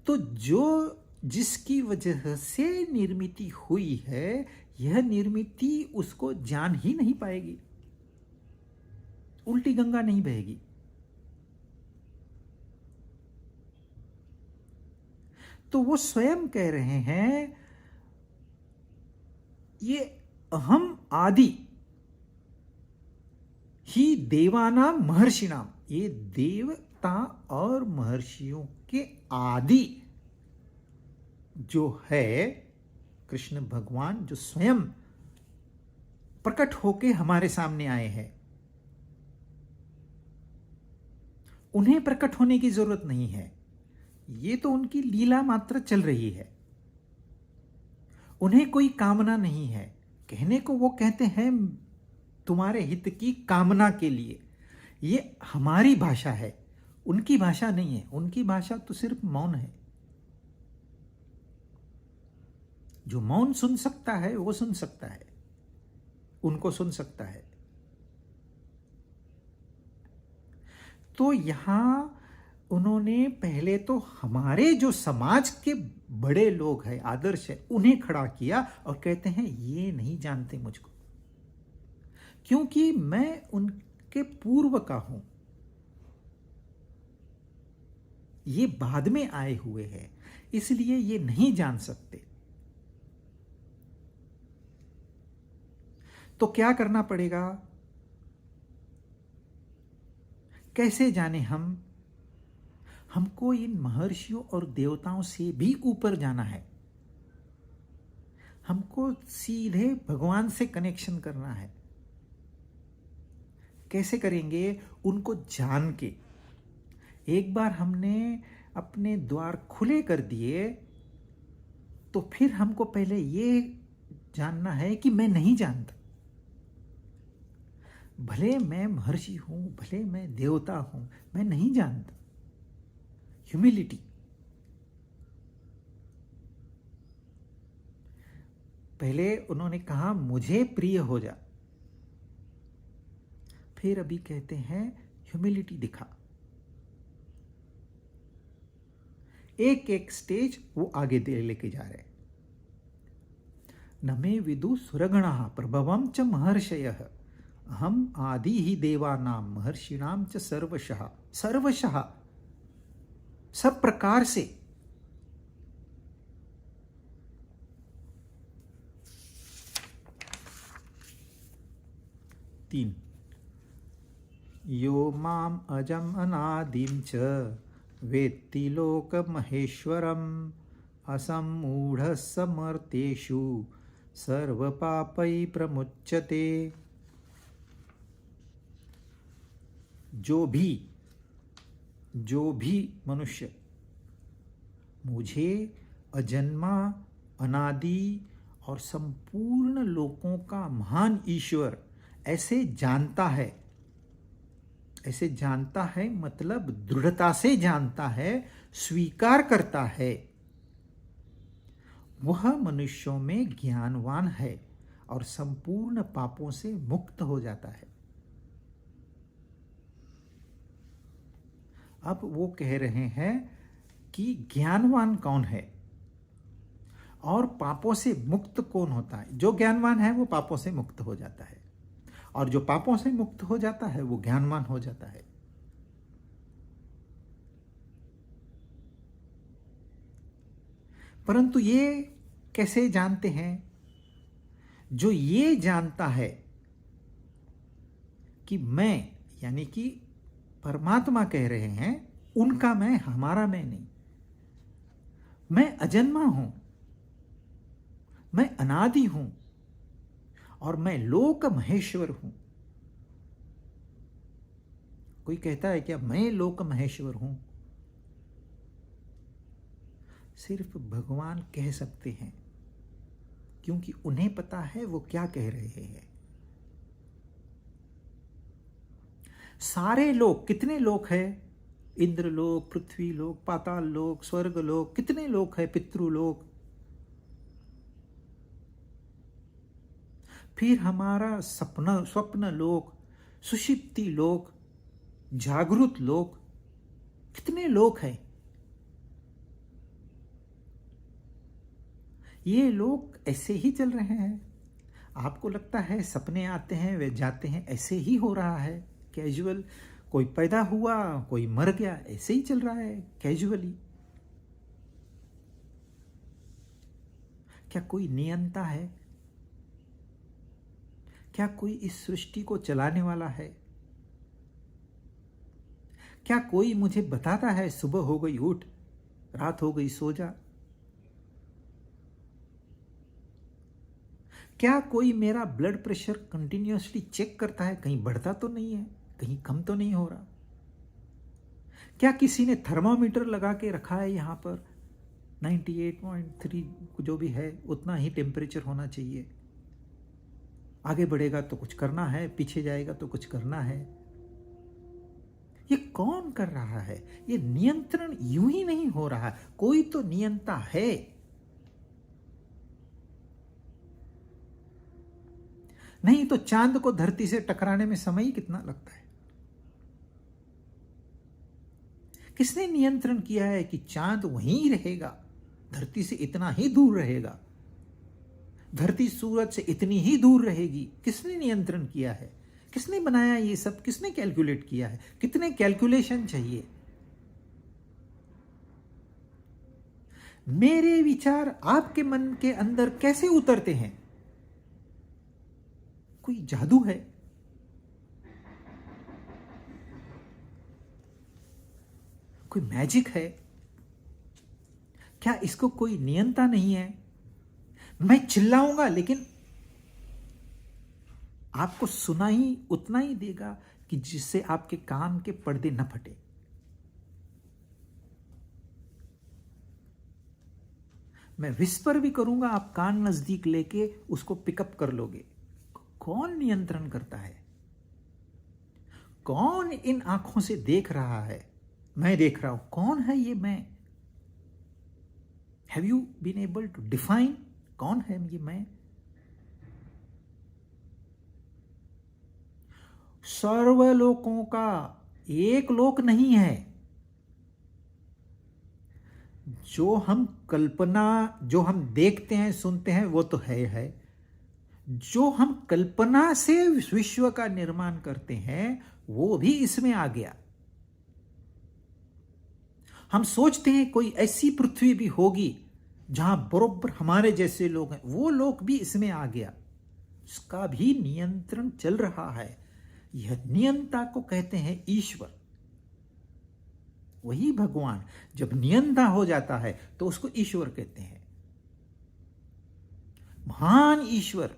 तो जो जिसकी वजह से निर्मित हुई है, यह निर्मित उसको जान ही नहीं पाएगी, उल्टी गंगा नहीं बहेगी। तो वो स्वयं कह रहे हैं ये अहम आदि ही देवानाम महर्षिणाम, ये देवता और महर्षियों के आदि जो है कृष्ण भगवान, जो स्वयं प्रकट होके हमारे सामने आए हैं, उन्हें प्रकट होने की जरूरत नहीं है। ये तो उनकी लीला मात्र चल रही है, उन्हें कोई कामना नहीं है। कहने को वो कहते हैं तुम्हारे हित की कामना के लिए। ये हमारी भाषा है, उनकी भाषा नहीं है। उनकी भाषा तो सिर्फ मौन है। जो मौन सुन सकता है वो सुन सकता है, उनको सुन सकता है। तो यहां उन्होंने पहले तो हमारे जो समाज के बड़े लोग हैं, आदर्श है, उन्हें खड़ा किया और कहते हैं ये नहीं जानते मुझको, क्योंकि मैं उनके पूर्व का हूं, ये बाद में आए हुए हैं, इसलिए ये नहीं जान सकते। तो क्या करना पड़ेगा? कैसे जाने हम? हमको इन महर्षियों और देवताओं से भी ऊपर जाना है। हमको सीधे भगवान से कनेक्शन करना है। कैसे करेंगे? उनको जान के। एक बार हमने अपने द्वार खुले कर दिए तो फिर हमको पहले ये जानना है कि मैं नहीं जानता। भले मैं महर्षि हूं, भले मैं देवता हूं, मैं नहीं जानता। ह्यूमिलिटी। पहले उन्होंने कहा मुझे प्रिय हो जा, फिर अभी कहते हैं ह्यूमिलिटी दिखा। एक एक स्टेज वो आगे दे लेके जा रहे। न मे विदु सुरगणः प्रभवं च महर्षयः अहम आदि ही देवानां महर्षिणां च सर्वशः। सर्वशः, सब प्रकार से। तीन, यो माम अजम अनादिम च वेत्ति लोक महेश्वरम असमूढ़ समर्तेषु सर्व पापै प्रमुच्यते। जो भी मनुष्य मुझे अजन्मा, अनादि और संपूर्ण लोकों का महान ईश्वर ऐसे जानता है, मतलब दृढ़ता से जानता है, स्वीकार करता है, वह मनुष्यों में ज्ञानवान है और संपूर्ण पापों से मुक्त हो जाता है। अब वो कह रहे हैं कि ज्ञानवान कौन है और पापों से मुक्त कौन होता है। जो ज्ञानवान है वो पापों से मुक्त हो जाता है, और जो पापों से मुक्त हो जाता है वो ज्ञानवान हो जाता है। परंतु ये कैसे जानते हैं? जो ये जानता है कि मैं, यानी कि परमात्मा कह रहे हैं उनका मैं, हमारा मैं नहीं, मैं अजन्मा हूं, मैं अनादि हूं और मैं लोक महेश्वर हूं। कोई कहता है क्या मैं लोक महेश्वर हूं? सिर्फ भगवान कह सकते हैं, क्योंकि उन्हें पता है वो क्या कह रहे हैं। सारे लोग, कितने लोक हैं? इंद्रलोक, पृथ्वी लोक, पाताल लोक, स्वर्ग लोक, कितने लोक है? पितृलोक। फिर हमारा स्वप्न लोक, सुषुप्ति लोक, जागृत लोक, कितने लोक हैं? ये लोग ऐसे ही चल रहे हैं। आपको लगता है सपने आते हैं वे जाते हैं, ऐसे ही हो रहा है कैजुअल। कोई पैदा हुआ, कोई मर गया, ऐसे ही चल रहा है कैजुअली। क्या कोई नियंता है? क्या कोई इस सृष्टि को चलाने वाला है? क्या कोई मुझे बताता है सुबह हो गई उठ, रात हो गई सो जा? क्या कोई मेरा ब्लड प्रेशर कंटिन्यूअसली चेक करता है, कहीं बढ़ता तो नहीं है, कहीं कम तो नहीं हो रहा? क्या किसी ने थर्मामीटर लगा के रखा है यहाँ पर 98.3 जो भी है उतना ही टेम्परेचर होना चाहिए? आगे बढ़ेगा तो कुछ करना है, पीछे जाएगा तो कुछ करना है। ये कौन कर रहा है? ये नियंत्रण यूं ही नहीं हो रहा, कोई तो नियंता है। नहीं तो चांद को धरती से टकराने में समय ही कितना लगता है? किसने नियंत्रण किया है कि चांद वहीं रहेगा, धरती से इतना ही दूर रहेगा, धरती सूरज से इतनी ही दूर रहेगी? किसने नियंत्रण किया है? किसने बनाया ये सब? किसने कैलकुलेट किया है? कितने कैलकुलेशन चाहिए? मेरे विचार आपके मन के अंदर कैसे उतरते हैं? कोई जादू है? कोई मैजिक है? क्या इसको कोई नियंता नहीं है? मैं चिल्लाऊंगा लेकिन आपको सुना ही उतना ही देगा कि जिससे आपके कान के पर्दे न फटे। मैं विस्पर भी करूंगा, आप कान नजदीक लेके उसको पिकअप कर लोगे। कौन नियंत्रण करता है? कौन इन आंखों से देख रहा है? मैं देख रहा हूं। कौन है ये मैं? Have you been able to define कौन है ये मैं? सर्वलोकों का एक लोक नहीं है। जो हम कल्पना, जो हम देखते हैं सुनते हैं वो तो है। जो हम कल्पना से विश्व का निर्माण करते हैं वो भी इसमें आ गया। हम सोचते हैं कोई ऐसी पृथ्वी भी होगी जहां बरोबर हमारे जैसे लोग हैं, वो लोग भी इसमें आ गया। उसका भी नियंत्रण चल रहा है। यह नियंता को कहते हैं ईश्वर। वही भगवान जब नियंता हो जाता है तो उसको ईश्वर कहते हैं। महान ईश्वर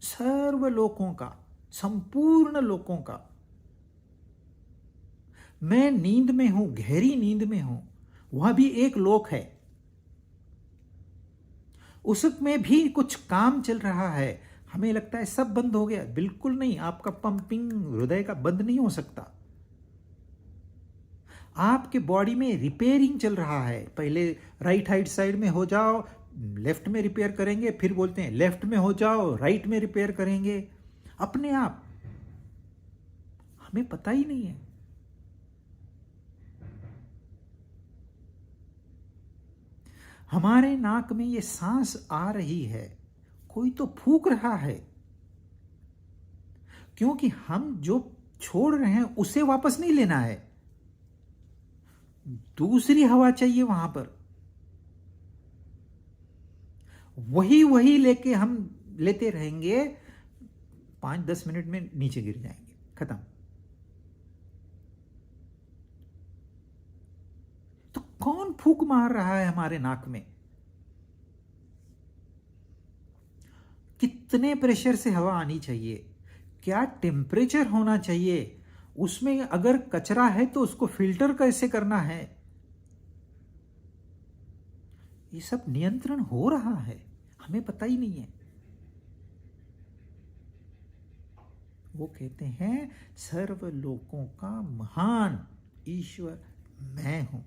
सर्व लोकों का, संपूर्ण लोकों का। मैं नींद में हूं, गहरी नींद में हूं, वह भी एक लोक है। उसमें भी कुछ काम चल रहा है। हमें लगता है सब बंद हो गया, बिल्कुल नहीं। आपका पंपिंग हृदय का बंद नहीं हो सकता। आपके बॉडी में रिपेयरिंग चल रहा है। पहले राइट हैंड साइड में हो जाओ, लेफ्ट में रिपेयर करेंगे, फिर बोलते हैं लेफ्ट में हो जाओ, राइट में रिपेयर करेंगे अपने आप। हमें पता ही नहीं है। हमारे नाक में ये सांस आ रही है, कोई तो फूंक रहा है, क्योंकि हम जो छोड़ रहे हैं उसे वापस नहीं लेना है। दूसरी हवा चाहिए वहां पर। वही लेके हम लेते रहेंगे, 5-10 मिनट में नीचे गिर जाएंगे, खत्म। तो कौन फूंक मार रहा है हमारे नाक में? कितने प्रेशर से हवा आनी चाहिए? क्या टेम्परेचर होना चाहिए? उसमें अगर कचरा है तो उसको फिल्टर कैसे करना है? ये सब नियंत्रण हो रहा है, हमें पता ही नहीं है। वो कहते हैं सर्व लोकों का महान ईश्वर मैं हूं।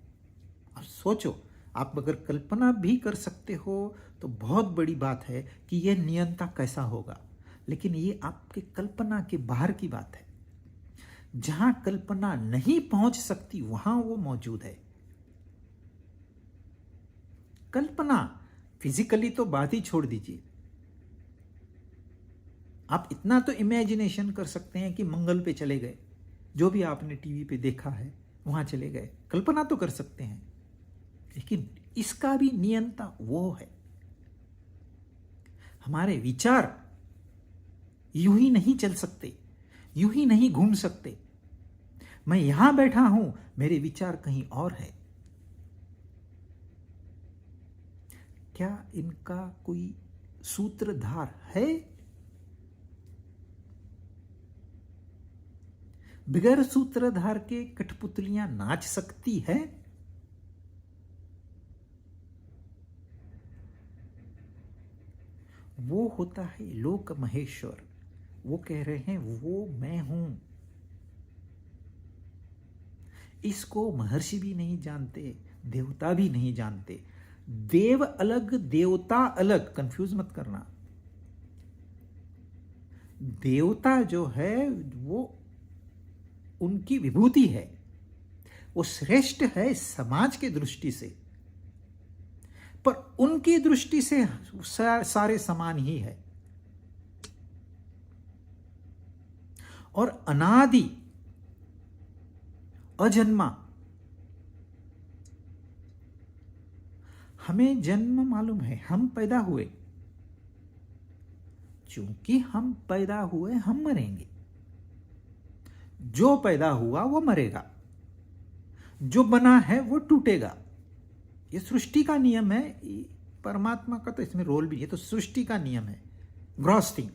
अब सोचो, आप अगर कल्पना भी कर सकते हो तो बहुत बड़ी बात है कि यह नियंता कैसा होगा। लेकिन ये आपके कल्पना के बाहर की बात है। जहां कल्पना नहीं पहुंच सकती वहां वो मौजूद है। कल्पना, फिजिकली तो बात ही छोड़ दीजिए। आप इतना तो इमेजिनेशन कर सकते हैं कि मंगल पे चले गए, जो भी आपने टीवी पे देखा है वहां चले गए, कल्पना तो कर सकते हैं। लेकिन इसका भी नियंता वो है। हमारे विचार यूं ही नहीं चल सकते, यूं ही नहीं घूम सकते। मैं यहां बैठा हूं, मेरे विचार कहीं और है। क्या इनका कोई सूत्रधार है? बगैर सूत्रधार के कठपुतलियां नाच सकती है? वो होता है लोक महेश्वर। वो कह रहे हैं वो मैं हूं। इसको महर्षि भी नहीं जानते, देवता भी नहीं जानते। देव अलग, देवता अलग, कंफ्यूज मत करना। देवता जो है वो उनकी विभूति है, वो श्रेष्ठ है समाज की दृष्टि से, पर उनकी दृष्टि से सारे समान ही है। और अनादि, अजन्मा। हमें जन्म मालूम है, हम पैदा हुए, चूंकि हम पैदा हुए हम मरेंगे। जो पैदा हुआ वो मरेगा, जो बना है वो टूटेगा। ये सृष्टि का नियम है। परमात्मा का तो इसमें रोल भी है, तो सृष्टि का नियम है, ग्रॉस थिंग।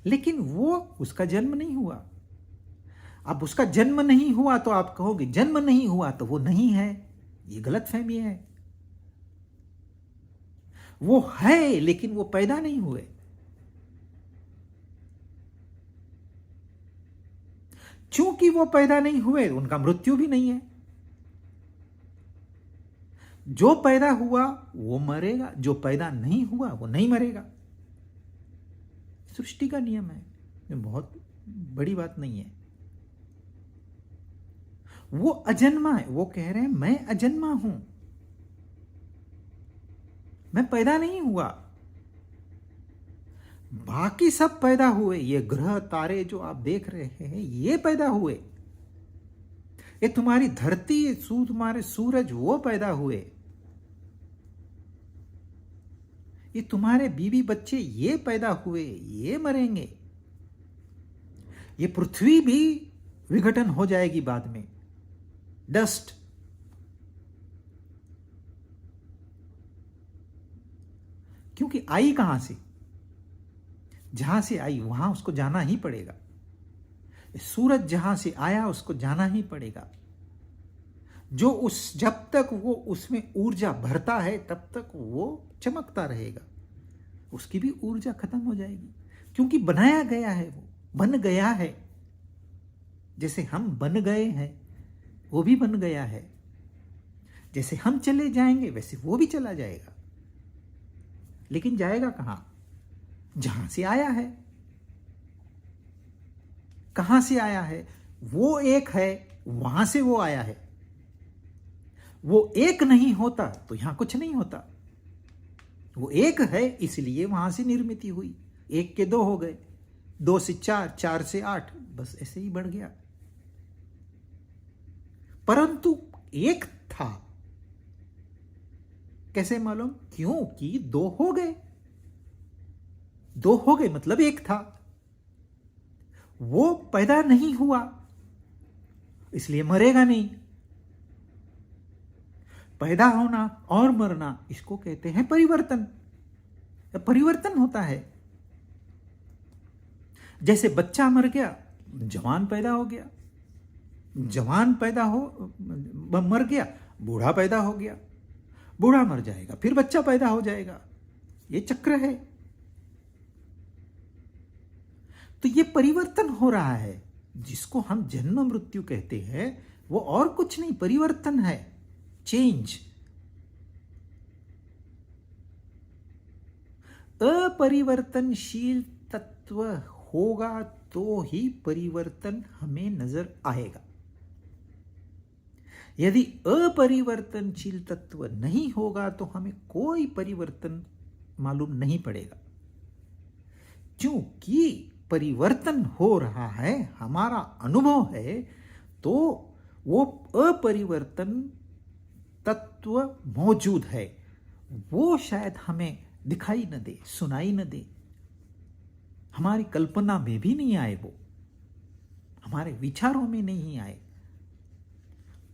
लेकिन वो उसका जन्म नहीं हुआ। अब उसका जन्म नहीं हुआ तो आप कहोगे जन्म नहीं हुआ तो वो नहीं है। ये गलत फहमी है। वो है लेकिन वो पैदा नहीं हुए। चूंकि वो पैदा नहीं हुए, उनका मृत्यु भी नहीं है। जो पैदा हुआ वो मरेगा, जो पैदा नहीं हुआ वो नहीं मरेगा। सृष्टि का नियम है, ये बहुत बड़ी बात नहीं है। वो अजन्मा है। वो कह रहे हैं मैं अजन्मा हूं, मैं पैदा नहीं हुआ। बाकी सब पैदा हुए। ये ग्रह तारे जो आप देख रहे हैं ये पैदा हुए। ये तुम्हारी धरती, तुम्हारे सूरज वो पैदा हुए। ये तुम्हारे बीवी बच्चे ये पैदा हुए, ये मरेंगे। ये पृथ्वी भी विघटन हो जाएगी बाद में, डस्ट। क्योंकि आई कहां से? जहां से आई वहां उसको जाना ही पड़ेगा। सूरज जहां से आया उसको जाना ही पड़ेगा। जब तक वो उसमें ऊर्जा भरता है तब तक वो चमकता रहेगा। उसकी भी ऊर्जा खत्म हो जाएगी, क्योंकि बनाया गया है, वो बन गया है। जैसे हम बन गए हैं वो भी बन गया है। जैसे हम चले जाएंगे वैसे वो भी चला जाएगा। लेकिन जाएगा कहां? जहां से आया है। कहां से आया है? वो एक है, वहां से वो आया है। वो एक नहीं होता तो यहां कुछ नहीं होता। वो एक है इसलिए वहां से निर्मित हुई। एक के दो हो गए, 2 से 4, 4 से 8, बस ऐसे ही बढ़ गया। परंतु एक था। कैसे मालूम? क्योंकि 2 हो गए। 2 हो गए मतलब एक था। वो पैदा नहीं हुआ इसलिए मरेगा नहीं। पैदा होना और मरना, इसको कहते हैं परिवर्तन। परिवर्तन होता है। जैसे बच्चा मर गया, जवान पैदा हो गया। जवान पैदा हो मर गया, बूढ़ा पैदा हो गया। बूढ़ा मर जाएगा, फिर बच्चा पैदा हो जाएगा। ये चक्र है। तो ये परिवर्तन हो रहा है। जिसको हम जन्म मृत्यु कहते हैं वो और कुछ नहीं, परिवर्तन है, चेंज। अपरिवर्तनशील तत्व होगा तो ही परिवर्तन हमें नजर आएगा। यदि अपरिवर्तनशील तत्व नहीं होगा तो हमें कोई परिवर्तन मालूम नहीं पड़ेगा। क्योंकि परिवर्तन हो रहा है, हमारा अनुभव है, तो वो अपरिवर्तन तत्व मौजूद है। वो शायद हमें दिखाई न दे, सुनाई न दे, हमारी कल्पना में भी नहीं आए, वो हमारे विचारों में नहीं आए,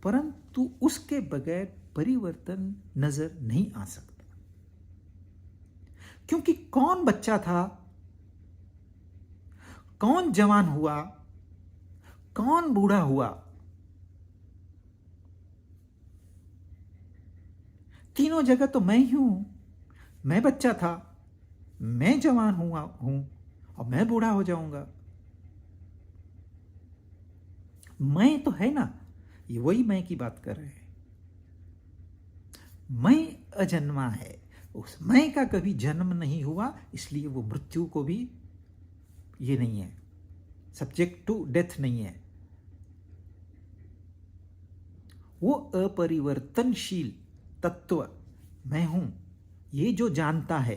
परंतु उसके बगैर परिवर्तन नजर नहीं आ सकता। क्योंकि कौन बच्चा था, कौन जवान हुआ, कौन बूढ़ा हुआ, तीनों जगह तो मैं ही हूं। मैं बच्चा था, मैं जवान हुआ हूं और मैं बूढ़ा हो जाऊंगा। मैं तो है ना, ये वही मैं की बात कर रहे हैं। मैं अजन्मा है, उस मैं का कभी जन्म नहीं हुआ, इसलिए वो मृत्यु को भी ये नहीं है, सब्जेक्ट टू डेथ नहीं है। वो अपरिवर्तनशील तत्व मैं हूं, ये जो जानता है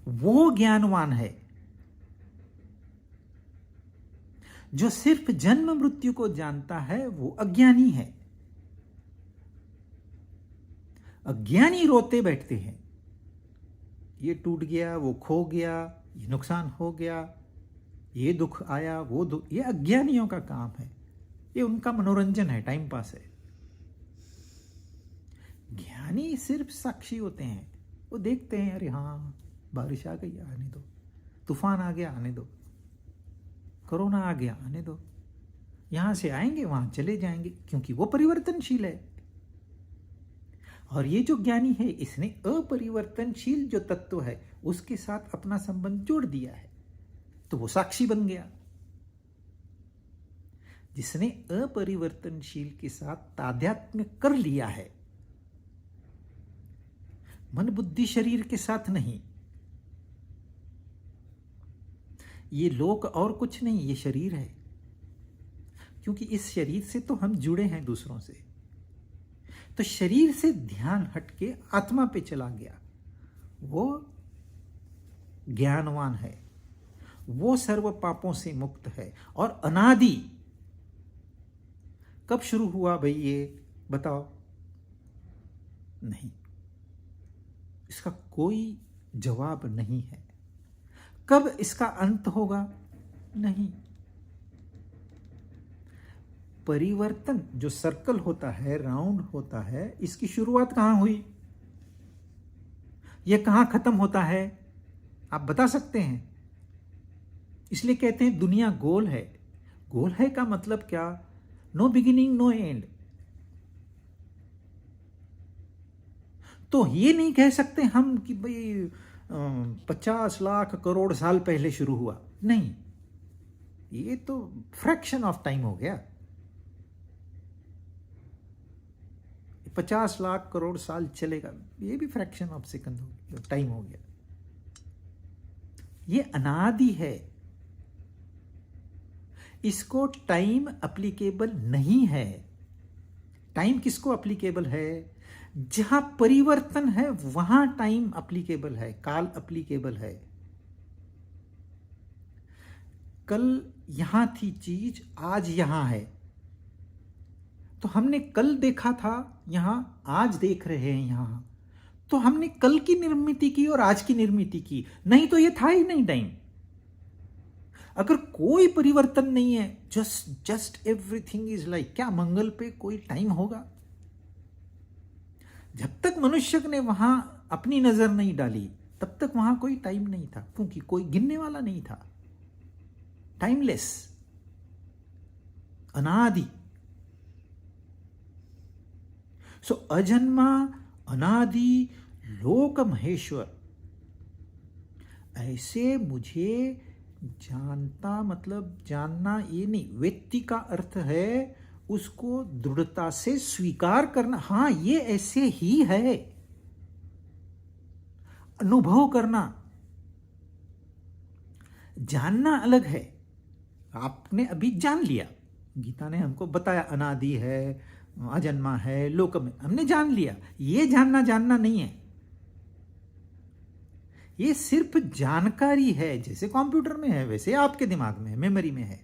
वो ज्ञानवान है। जो सिर्फ जन्म मृत्यु को जानता है वो अज्ञानी है। अज्ञानी रोते बैठते हैं, ये टूट गया, वो खो गया, ये नुकसान हो गया, ये दुख आया, वो दुख। ये अज्ञानियों का काम है, ये उनका मनोरंजन है, टाइम पास है। ज्ञानी सिर्फ साक्षी होते हैं, वो देखते हैं, अरे हाँ बारिश आ गई, आने दो, तूफान आ गया, आने दो, कोरोना आ गया, आने दो, यहां से आएंगे वहां चले जाएंगे, क्योंकि वो परिवर्तनशील है। और ये जो ज्ञानी है, इसने अपरिवर्तनशील जो तत्व है उसके साथ अपना संबंध जोड़ दिया है, तो वो साक्षी बन गया। जिसने अपरिवर्तनशील के साथ तादात्म्य कर लिया है, मन बुद्धि शरीर के साथ नहीं, ये लोक और कुछ नहीं, ये शरीर है। क्योंकि इस शरीर से तो हम जुड़े हैं दूसरों से, तो शरीर से ध्यान हटके आत्मा पे चला गया, वो ज्ञानवान है, वो सर्व पापों से मुक्त है। और अनादि कब शुरू हुआ भाई, ये बताओ? नहीं, इसका कोई जवाब नहीं है। कब इसका अंत होगा? नहीं। परिवर्तन जो सर्कल होता है, राउंड होता है, इसकी शुरुआत कहां हुई, यह कहां खत्म होता है, आप बता सकते हैं? इसलिए कहते हैं दुनिया गोल है। गोल है का मतलब क्या? No beginning no end. तो ये नहीं कह सकते हम कि भाई 50 लाख करोड़ साल पहले शुरू हुआ, नहीं, ये तो फ्रैक्शन ऑफ टाइम हो गया। 50 लाख करोड़ साल चलेगा, ये भी फ्रैक्शन ऑफ सेकंड हो गया, टाइम हो गया। ये अनादि है, इसको टाइम एप्लीकेबल नहीं है। टाइम किसको एप्लीकेबल है? जहां परिवर्तन है वहां टाइम एप्लीकेबल है, काल एप्लीकेबल है। कल यहां थी चीज, आज यहां है, तो हमने कल देखा था यहां, आज देख रहे हैं यहां, तो हमने कल की निर्मित की और आज की निर्मित की, नहीं तो ये था ही नहीं टाइम। अगर कोई परिवर्तन नहीं है, जस्ट एवरीथिंग इज लाइक, क्या मंगल पे कोई टाइम होगा? जब तक मनुष्य ने वहां अपनी नजर नहीं डाली तब तक वहां कोई टाइम नहीं था, क्योंकि कोई गिनने वाला नहीं था। टाइमलेस, अनादि। सो अजन्मा, अनादि, लोक महेश्वर, ऐसे मुझे जानता, मतलब जानना ये नहीं, व्यक्ति का अर्थ है उसको दृढ़ता से स्वीकार करना, हां ये ऐसे ही है, अनुभव करना। जानना अलग है, आपने अभी जान लिया, गीता ने हमको बताया अनादि है, अजन्मा है, लोक में, हमने जान लिया। ये जानना नहीं है, ये सिर्फ जानकारी है। जैसे कंप्यूटर में है वैसे आपके दिमाग में, मेमोरी में है,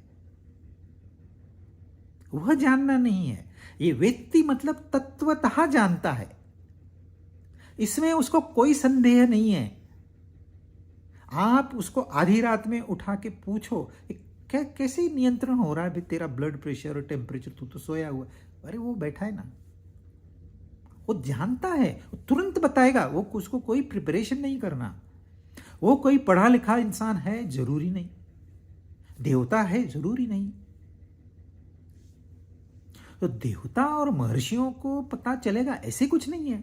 वह जानना नहीं है। ये व्यक्ति मतलब तत्वतः जानता है, इसमें उसको कोई संदेह नहीं है। आप उसको आधी रात में उठा के पूछो क्या कैसे नियंत्रण हो रहा है तेरा ब्लड प्रेशर और टेम्परेचर, तू तो सोया हुआ, अरे वो बैठा है ना, वो जानता है, वो तुरंत बताएगा। वो उसको कोई प्रिपरेशन नहीं करना। वो कोई पढ़ा लिखा इंसान है जरूरी नहीं, देवता है जरूरी नहीं। तो देवता और महर्षियों को पता चलेगा ऐसे कुछ नहीं है।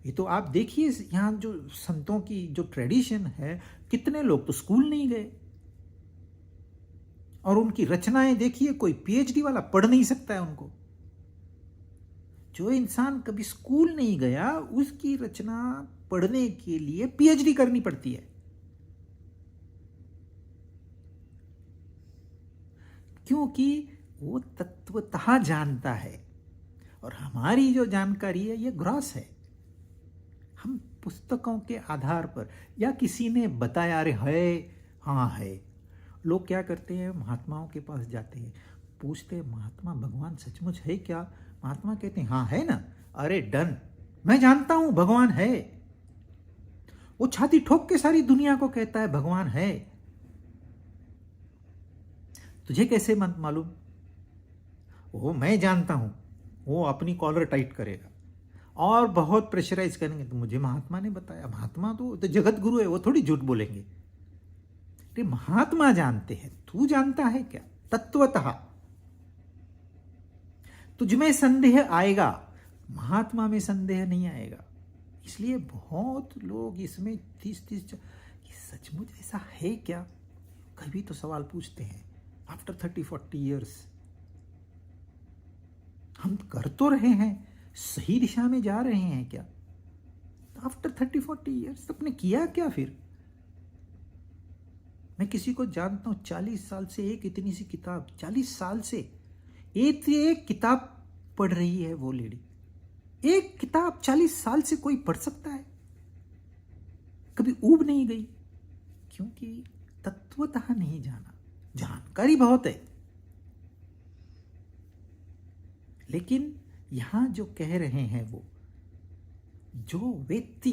ये तो आप देखिए यहाँ जो संतों की जो ट्रेडिशन है, कितने लोग तो स्कूल नहीं गए और उनकी रचनाएं देखिए, कोई पीएचडी वाला पढ़ नहीं सकता है उनको। जो इंसान कभी स्कूल नहीं गया उसकी रचना पढ़ने के लिए पीएचडी करनी पड़ती है, क्योंकि वो तत्वतः जानता है। और हमारी जो जानकारी है ये ग्रॉस है। हम पुस्तकों के आधार पर या किसी ने बताया, अरे है, हाँ है। लोग क्या करते हैं, महात्माओं के पास जाते हैं, पूछते हैं महात्मा भगवान सचमुच है क्या? महात्मा कहते हैं हाँ है ना, अरे डन, मैं जानता हूं भगवान है। वो छाती ठोक के सारी दुनिया को कहता है भगवान है। तुझे कैसे मालूम? वो मैं जानता हूं। वो अपनी कॉलर टाइट करेगा और बहुत प्रेशराइज करेंगे, तो मुझे महात्मा ने बताया। महात्मा तो जगत गुरु है, वो थोड़ी झूठ बोलेंगे। अरे महात्मा जानते हैं, तू जानता है क्या? तत्वतः तुझमें संदेह आएगा, महात्मा में संदेह नहीं आएगा। इसलिए बहुत लोग इसमें 30 सचमुच ऐसा है क्या, कभी तो सवाल पूछते हैं। आफ्टर 30-40 ईयर्स हम कर तो रहे हैं, सही दिशा में जा रहे हैं क्या? आफ्टर 30-40 ईयर्स तुमने किया क्या फिर? मैं किसी को जानता हूं 40 साल से एक इतनी सी किताब, 40 साल से एक किताब पढ़ रही है वो लेडी। एक किताब 40 साल से कोई पढ़ सकता है? कभी ऊब नहीं गई, क्योंकि तत्वतः नहीं जाना। जानकारी बहुत है, लेकिन यहां जो कह रहे हैं वो जो व्यक्ति,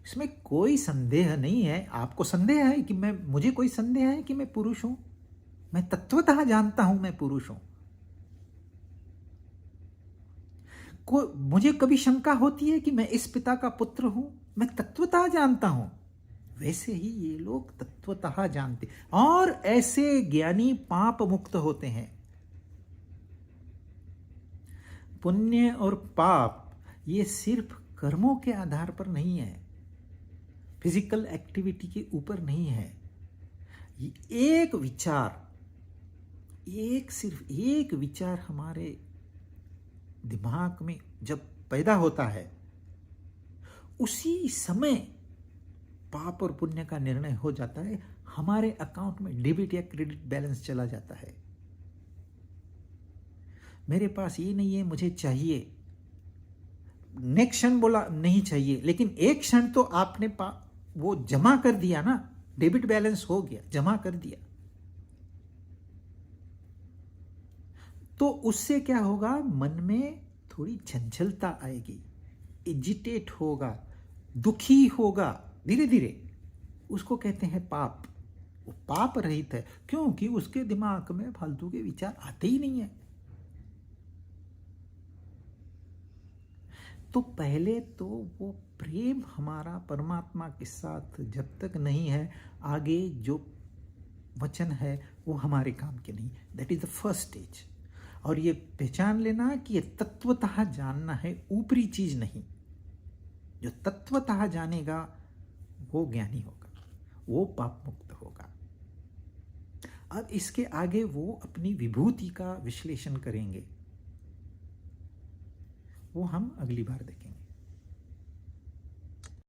इसमें कोई संदेह नहीं है। आपको संदेह है कि मुझे कोई संदेह है कि मैं पुरुष हूं? मैं तत्वतः जानता हूं मैं पुरुष हूं। मुझे कभी शंका होती है कि मैं इस पिता का पुत्र हूं? मैं तत्वतः जानता हूं। वैसे ही ये लोग तत्वतः जानते, और ऐसे ज्ञानी पाप मुक्त होते हैं। पुण्य और पाप ये सिर्फ कर्मों के आधार पर नहीं है, फिजिकल एक्टिविटी के ऊपर नहीं है। एक विचार, सिर्फ एक विचार हमारे दिमाग में जब पैदा होता है, उसी समय पाप और पुण्य का निर्णय हो जाता है। हमारे अकाउंट में डेबिट या क्रेडिट बैलेंस चला जाता है। मेरे पास ये नहीं है, मुझे चाहिए। नेक्स्ट क्षण बोला नहीं चाहिए, लेकिन एक क्षण तो आपने वो जमा कर दिया ना, डेबिट बैलेंस हो गया, जमा कर दिया। तो उससे क्या होगा, मन में थोड़ी चंचलता आएगी, एजिटेट होगा, दुखी होगा धीरे धीरे। उसको कहते हैं पाप। वो पाप रहित है, क्योंकि उसके दिमाग में फालतू के विचार आते ही नहीं है। तो पहले तो वो प्रेम हमारा परमात्मा के साथ जब तक नहीं है, आगे जो वचन है वो हमारे काम के नहीं। That is the first stage. और ये पहचान लेना कि ये तत्वतः जानना है, ऊपरी चीज नहीं। जो तत्वतः जानेगा वो ज्ञानी होगा, वो पाप मुक्त होगा। अब इसके आगे वो अपनी विभूति का विश्लेषण करेंगे, वो हम अगली बार देखेंगे।